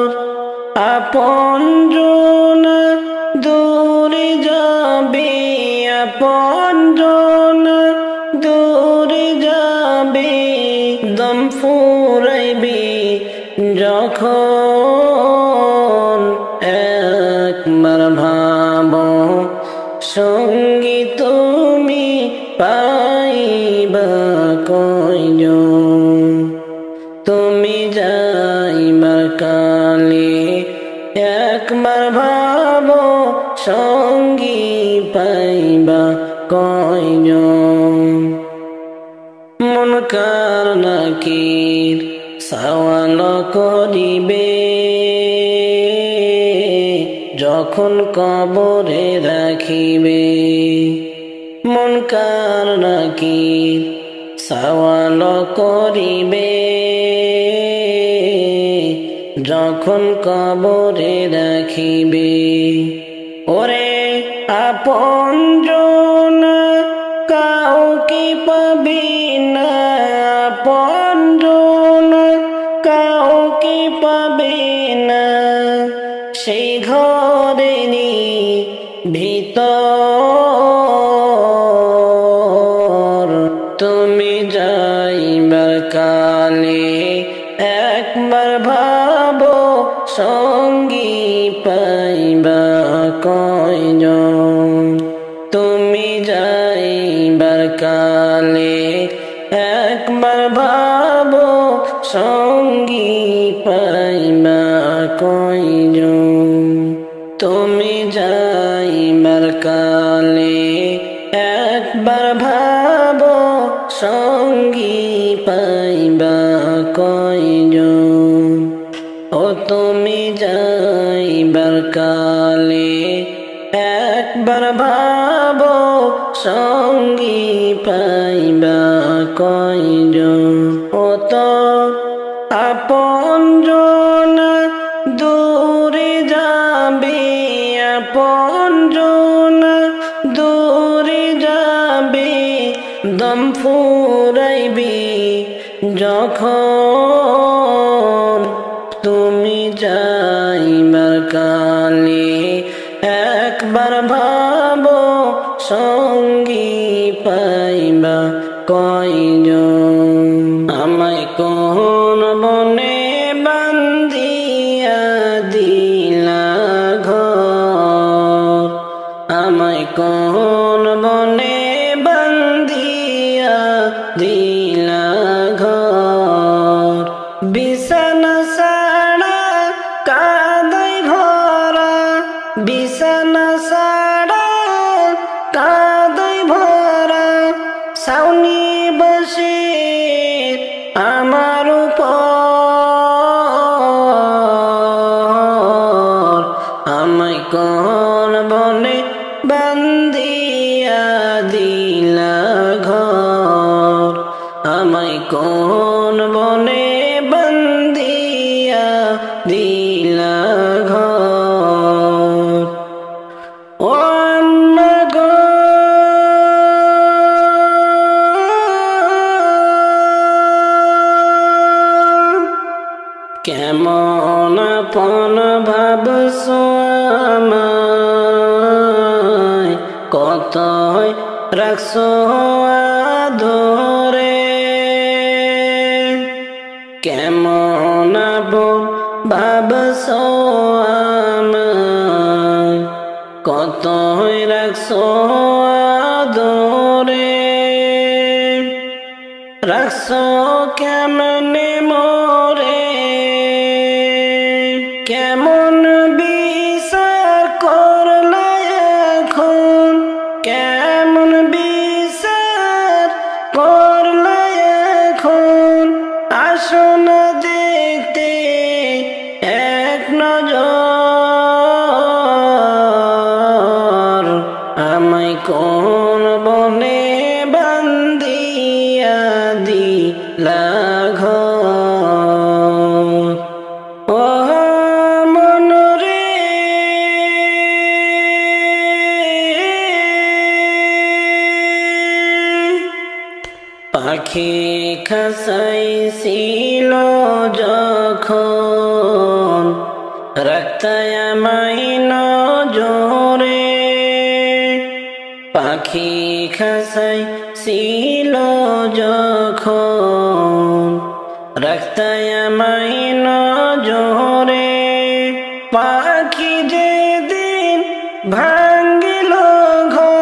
আপনজনা দূরে যাবে, আপনজনা দূরে যাবে, দম ফুরাইবি যখন একবার ভাবো সঙ্গী তুমি পাইবা কয়জন। তুমি যাইবার কালে একবার ভাবো সঙ্গী পাইবা কয়জন। মুনকার নাকির সওয়াল করিবে যখন কবরে রাখিবে। মুনকার নাকির সওয়াল করিবে যখন কবরে রাখিবে। ওরে আপনজন কাউকে পাবি না, আপনজন কাউকে পাবে না, সেই ঘরেরই ভিতর। তুমি যাইবার কালে একবার ভাবো সঙ্গী পাইবা কয়জন। তুমি যাইবার কালে একবার ভাবো সঙ্গী পাইবা কয়জন। তুমি যাইবার কালে একবার ভাবো সঙ্গী পাইবা কয়জন। ও তুমি যাইবার কালে একবার ভাবো সঙ্গী পাইবা কয়জন। ও তো আপনজন দূরে যাবে, আপনজন দূরে যাবে, দম ফুরাইবে যখন। তুমি যাইবার কালে একবার ভাবো সঙ্গী পাইবা কয়জন। আমায় কোন বনে বান্ধিয়া দিলা ঘর, আমায় কোন বনে বান্ধিয়া দিলা ঘর। বিছানা ছাড়া কাদায় ভরা, বিছানা ছাড়া কাদায় ভরা, ছাউনি বসে আমার উপর। আমায় কোন বনে বান্ধিয়া দিলা ঘর, আমায় কোন বনে বান্ধিয়া দিলা ঘর। ও আম্মা গো কেমন আপন ভাবছো আমায়, কতই রাখছো আদরে। কেমন আপন ভাবছো আমায়, কতই রাখছো আদরে। রাখছো কেমনে মোরে, কেমন বিচার করলা এখন, কেমন বিচার করলা এখন। আসো না দেখতে এক নজর, আমায় কোন বনে বান্ধিয়া দিলা ঘর। ও মন রে পাখি খাসাইছিল যখন, রাখতায় আমায় নজরে। পাখি খাসাইছিল যখন, রাখতায় আমায় নজরে। পাখি যেদিন ভাঙ্গিল ঘর,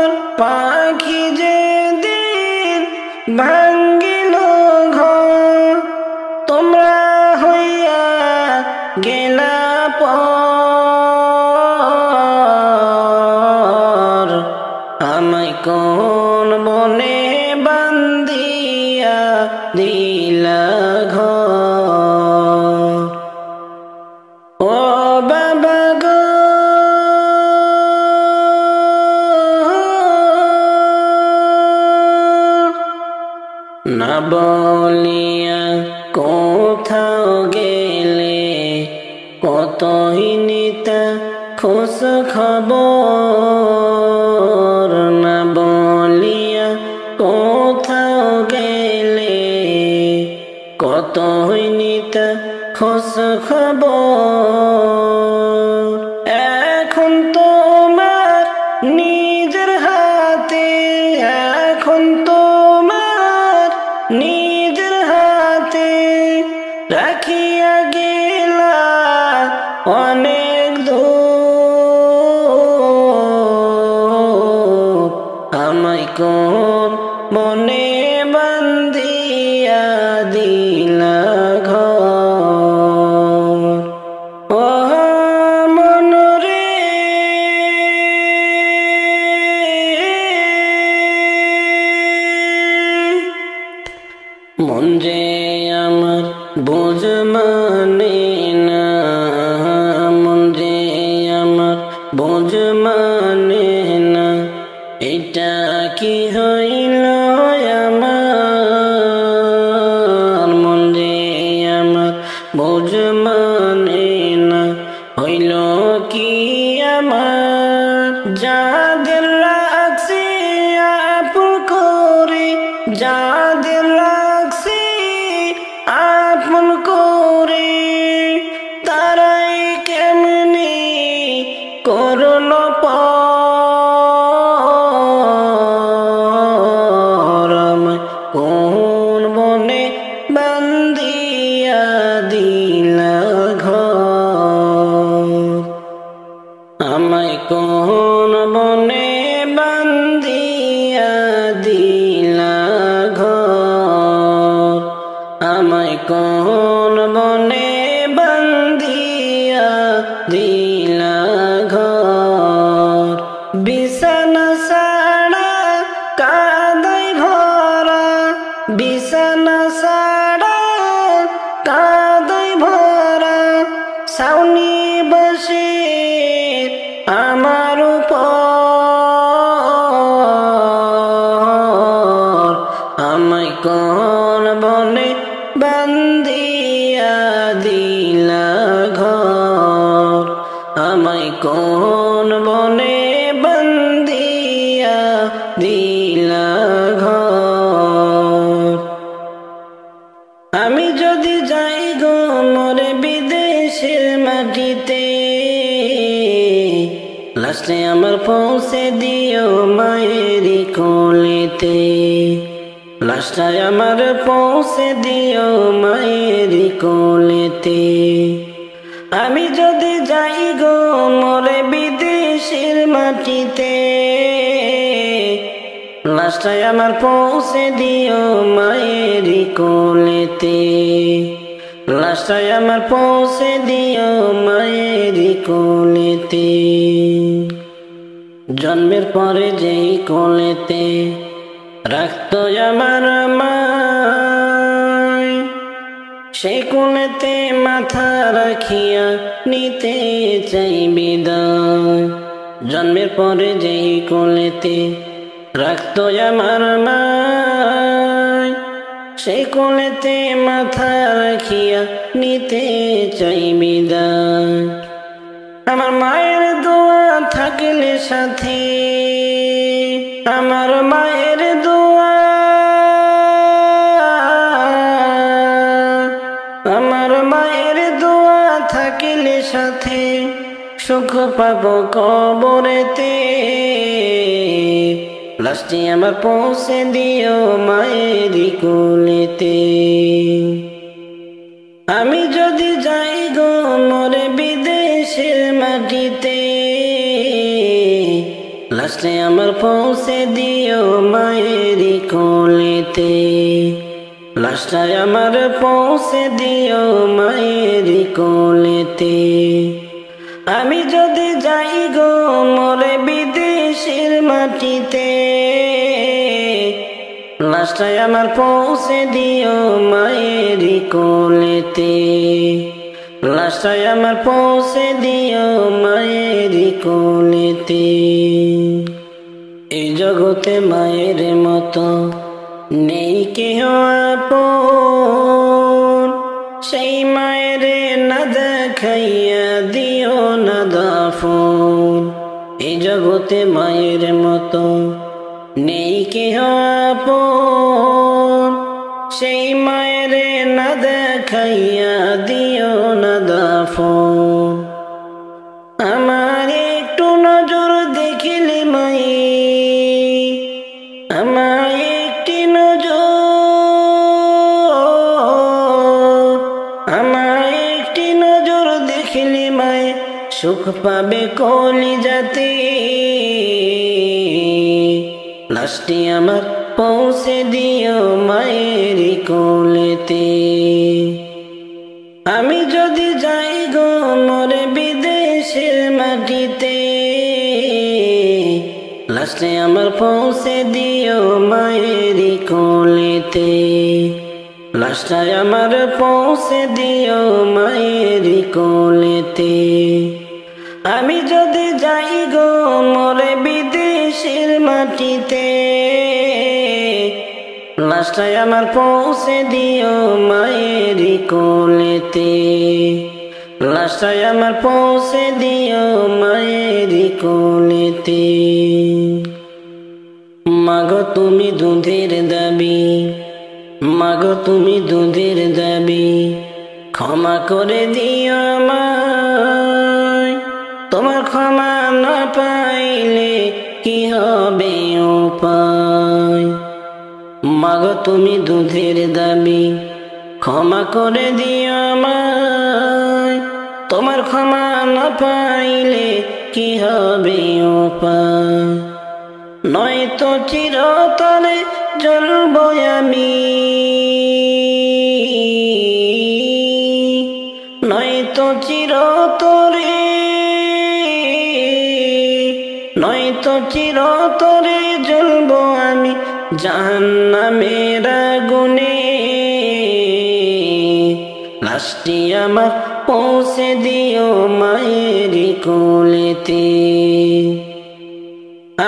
না বলিয়া কোথাও গেলে কতই নিতা খোঁজ খবর না বলিয়া কোথাও গেলে কতই নিতা খোঁজ খবর এখন তোমার নিজের হাতে এখন তোমার নিজের হাতে রাখিয়া গেলা অনেক দূর আমায় কোন মনে বান্ধিয়া দিলা ঘর ও মন রে মন যে আমার বোঝ মানে না মন যে আমার বোঝ মানে না এটা কি হইল আমার মন যে আমার বোঝ মানে না হইল কি আমার যাদের রাখছি আপন করে যাদের রাখছি আপন করে তারাই কেমনি করল আমায় কোন বনে বান্ধিয়া দিলা ঘর আমায় কোন বনে বান্ধিয়া দিলা ঘর আমায় কোন বনে বান্ধিয়া দিলা ঘর বিছানা ছাড়া কাদাই ভরা বিছানা ছাড়া কাদাই ভরা ছাউনি বসে আমার উপর আমায় কোন বনে বান্ধিয়া দিলা ঘর আমায় কোন বনে বান্ধিয়া দিলা ঘর আমি যদি যাই গো মরে বিদেশের মাটিতে লাস্টে আমার পৌঁছে দিও মায়েরি কোলেতে লাস্টায় আমার পৌঁছে দিও মায়েরি কোলেতে আমি যদি যাই গো মরে বিদেশের মাটিতে লাস্টায় আমার পৌঁছে দিও মায়েরি কোলেতে লাস্টায় আমার পৌঁছে দিও মায়েরি কোলেতে জন্মের পরে যেই কোলেতে রাখতো আমার মায় সেই কোলেতে মাথা রাখিয়া নিতে চাই বিদায় জন্মের পরে যেই কোলেতে রাখতো আমার মায় সেই কোলেতে মাথা রাখিয়া নিতে চাই বিদায় আমার মায়ের দোয়া থাকলে সাথে আমার মায়ের দোয়া আমার মায়ের দোয়া থাকলে সাথে সুখ পাবো কবরেতে লাস্টে আমার পৌঁছে দিও মায়েরি কোলেতে আমি যদি যাই গো মরে বিদেশের মাটিতে লাস্টে আমার পৌঁছে দিও মায়েরি কোলেতে লাস্টায় আমার পৌঁছে দিও মায়েরি কোলেতে আমি যদি যাই গো মরে বিদেশের মাটিতে লাস্টায় আমার পৌঁছে দিও মায়েরি কোলেতে লাস্টায় আমার পৌঁছে দিও মায়েরি কোলেতে এই জগতে মায়ের মতো নেই কেহ আপন, সেই মায়ের না দেখাইয়া দিও না দাফন। এই জগতে মায়ের মতো নেই কেহ আপন, সেই মায়ের না দেখাইয়া দিও না দাফন। আমার একটু নজর দেখিলে মাই, আমার একটি নজর, আমার একটি নজর দেখিলে মায় সুখ পাবে কলিজাতে। লাশটি আমার পৌঁছে দিও মায়ের কোলেতে। আমি যদি যাই গো মরে বিদেশের মাটিতে, লাশটি আমার পৌঁছে দিও মায়ের কোলেতে। লাশটা আমার পৌঁছে দিও মায়ের কোলেতে। আমি যদি যাই গো মরে বিদেশের মাটিতে, লাশটা আমার পৌঁছে দিও মায়ের কোলেতে। লাশটা আমার পৌঁছে দিও মায়ের কোলেতে। মাগো তুমি দুধের দাবি, মাগো তুমি দুধের দাবি, ক্ষমা করে দিও আমায়। তোমার ক্ষমা না পাইলে কি হবে উপায়। মাগো তুমি দুধের দাবি, ক্ষমা করে দিও আমায়। তোমার ক্ষমা না পাইলে কি হবে উপায়। নয়তো চিরতরে জ্বলব আমি, নয়তো চিরতরে, নয়তো চিরতরে জ্বলব আমি জাহান্নামের আগুনে। লাশটি আমার পৌঁছে দিও মায়ের কোলেতে।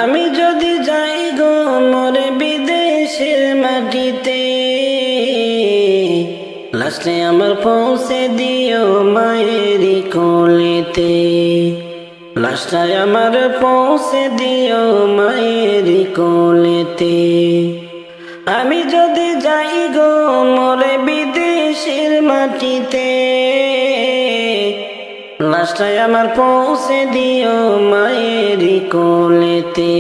আমি যদি যাই গো মরে বিদেশের মাটিতে, লাশটি আমার পৌঁছে দিও মায়ের কোলেতে। লাশটা আমার পৌঁছে দিও মায়ের কোলেতে। আমি যদি যাই গো মরে বিদেশের মাটিতে, লাশটা আমার পৌঁছে দিও মায়ের কোলেতে।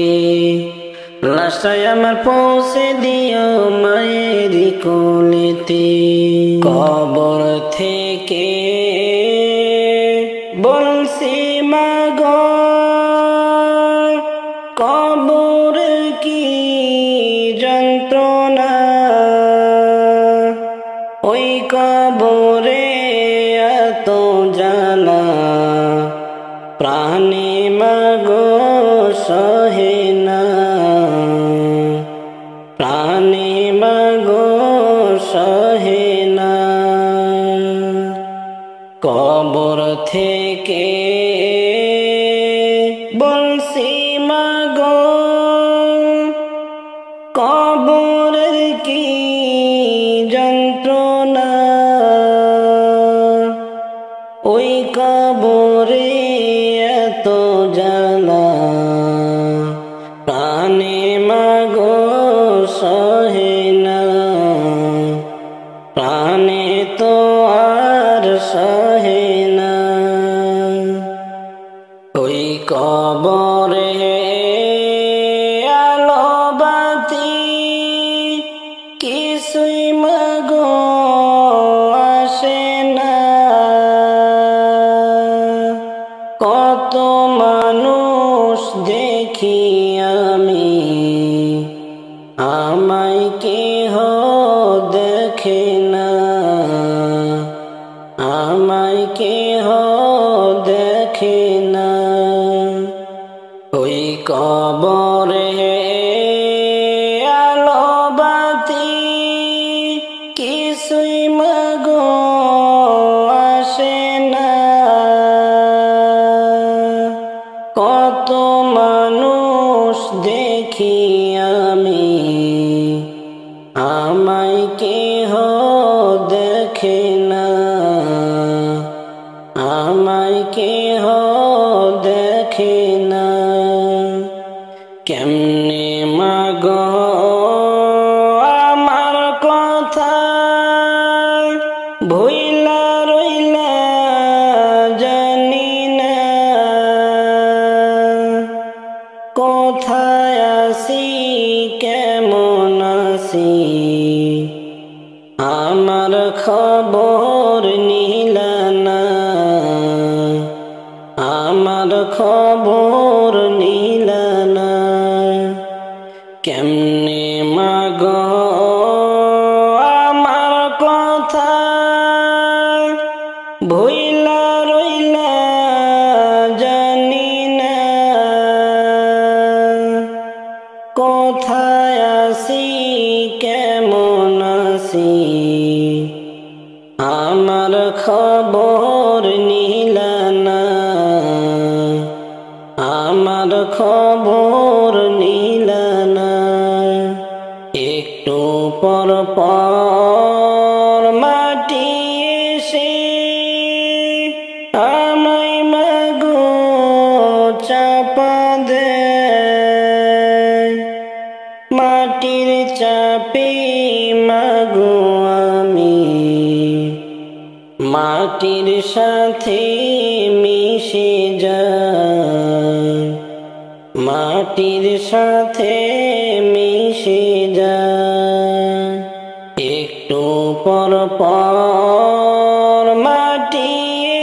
লাশটা আমার পৌঁছে দিও মায়ের কোলেতে। কবর থেকে বলছি মাগো, কবর কি যন্ত্রণা। ওই কবরে এত জ্বালা, প্রাণে মাগো সহে না। প্রাণে মাগো সহে না। কবর থেকে বলছি মাগো, কবরের কি যন্ত্রণা। ওই কবরে এত জ্বালা, প্রাণে মাগো সহে না। প্রাণে তো আর সহে না। ওই কবরে আলো বাতি কিছুই মাগো আসে না। কত মানুষ দেখি আমি, আমায় কেহ দেখে না। আমায় কেহ দেখে না। ওই কবরে আলো বাতি কিছুই মাগো আসে না। কত মানুষ দেখি আমি, কেমনে মাগো আমার কথা ভুইলা রইলা জানি না কোথায় আছি কেমন আছি আমার খবর নিলা না আমার খবর নিলা না কেমনে মাগো আমার কথা ভুইলা রইলা জানি না কোথায় আছি কেমন আছি আমার খবর নিলা না আমার খবর নিলা না একটু পর পর মাটি এসে আমায় মাগো চাপা দেয় মাটির চাপে মাগো আমি মাটির সাথে মিশে যায় মাটির সাথে মিশে যায় একটু পর পর মাটি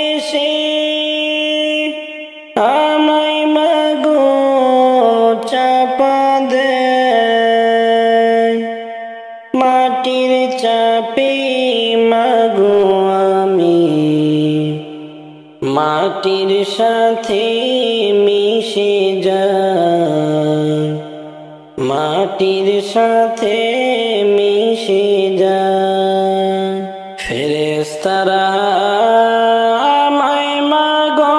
এসে আমায় মাগো চাপা দেয় মাটির চাপে মাগো আমি মাটির সাথে মিশে যায় মাটির সাথে মিশে যায় ফেরেশতারা আমায় মাগো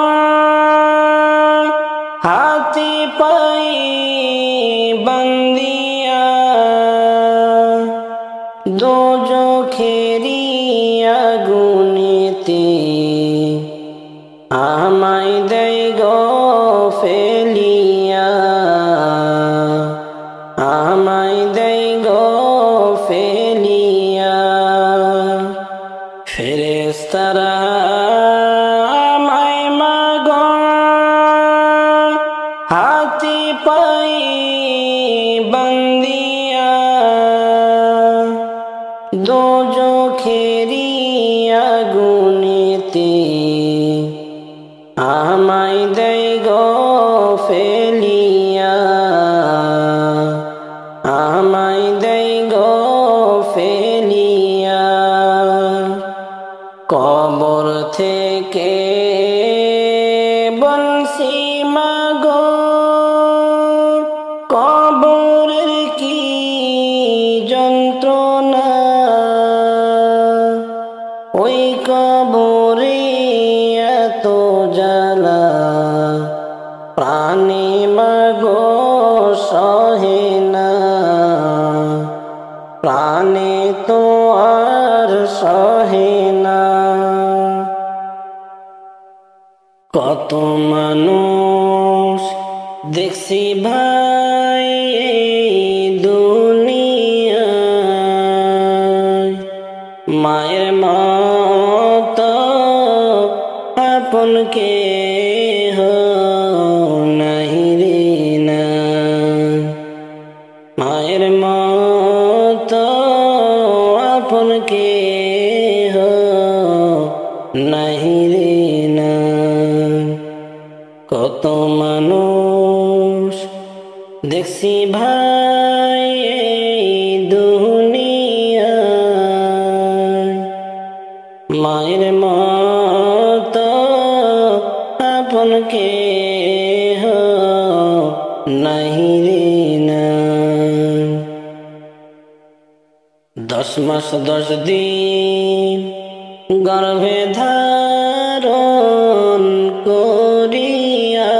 হাতে পায়ে বান্ধিয়া দোজখেরি আগুনেতে আমায় দেয় গো ফেলিয়া আমায় দেয় গো ফেলিয়া ফেরেশতারা আমায় মাগো হাতে পায়ে বান্ধিয়া দোজখেরি আগুনেতে আমায় দেয় গো ফেলিয়া আমায় দেয় গো ফেলিয়া কবর থেকে বলছি মাগো কবরের কি যন্ত্রণা ওই কবরে এত জ্বালা প্রাণে মাগো সহে না প্রাণে তো আর সহে না কত মানুষ দেখছি ভাই দুনিয়ায় মায়ের মতো আপন কেহ নাহি রে না মায়ের মতো আপন কেহ নাহি রে না কত মানুষ দেখছি ভাই দুনিয়ায় মায়ের মতো আপন কেহ নাহি রে না 10 মাস 10 দিন গর্ভে ধারণ করিয়া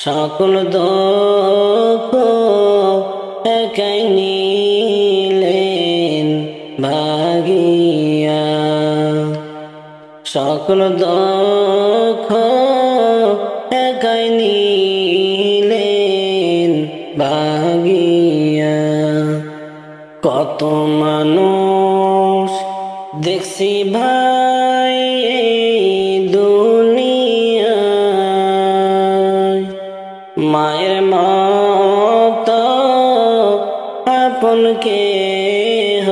সকল দুঃখ একাই নিলেন ভাগিয়া সকল দুঃখ একাই ভাগিয়া। কত মানুষ দেখছি ভাই এই দুনিয়ায়, মায়ের মতো আপন কেহ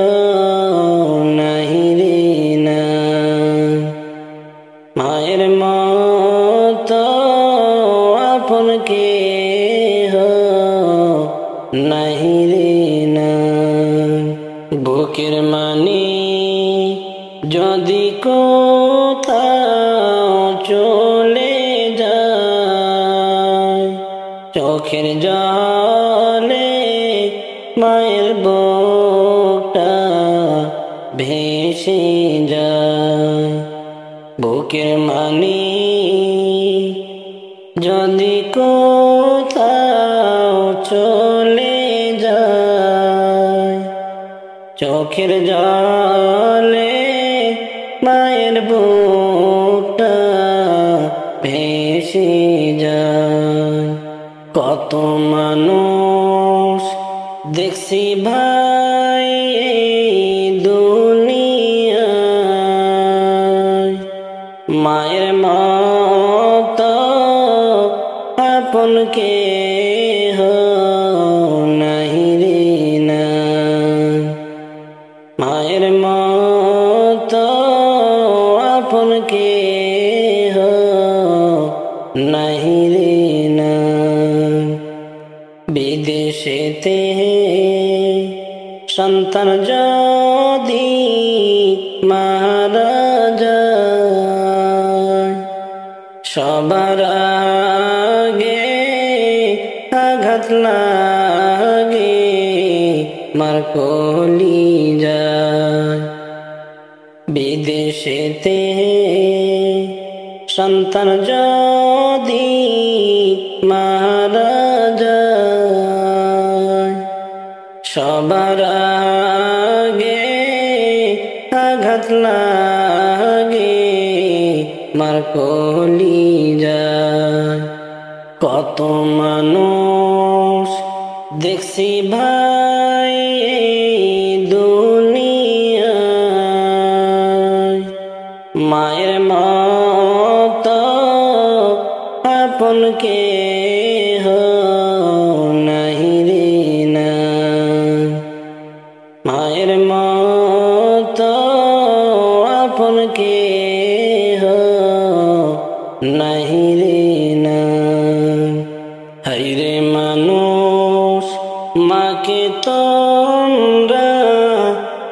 নাহি রে না। মায়ের মতো আপন কেহ নাহি রে না। বুকের মানি যদি কোথাও চলে যায়, চোখের জলে মায়ের বুকটা ভেসে যায়। বুকের মানি যদি কোথাও চলে যায়, চোখের জলে মায়ের বুকটা ভেসে যায়। কত মানুষ দেখছি ভাই এই দুনিয়ায়, মায়ের মতো আপন কেহ নাহি রে না। মায়ের মতো আপন কেহ নাহি রে না। বিদেশেতে সন্তান যদি মারা যায়, সবার আগে আঘাত লাগে মার কলিজায়। বিদেশেতে সন্তান যদি মারা যায়, সবার আগে আঘাত লাগে মার কলিজায়। কত মানুষ দেখছি ভাই এই দুনিয়ায়, মায়ের মতো আপন কেহ নাহি রে না। মায়ের মতো আপন কেহ নাহি রে না। হায়রে মানুষ মাকে তোমরা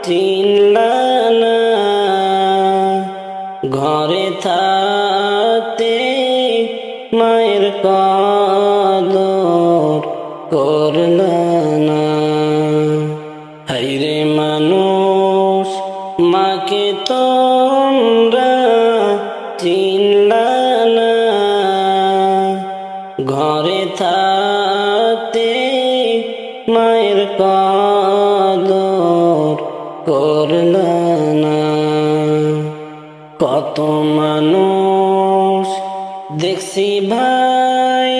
চিনলা না, ঘরে থাকতে মায়ের কদর করলা না। হায়রে মানুষ মাকে তোমরা চিনলা না, ঘরে থাকতে মায়ের কদর করলা না। কত মানুষ দেখছি ভাই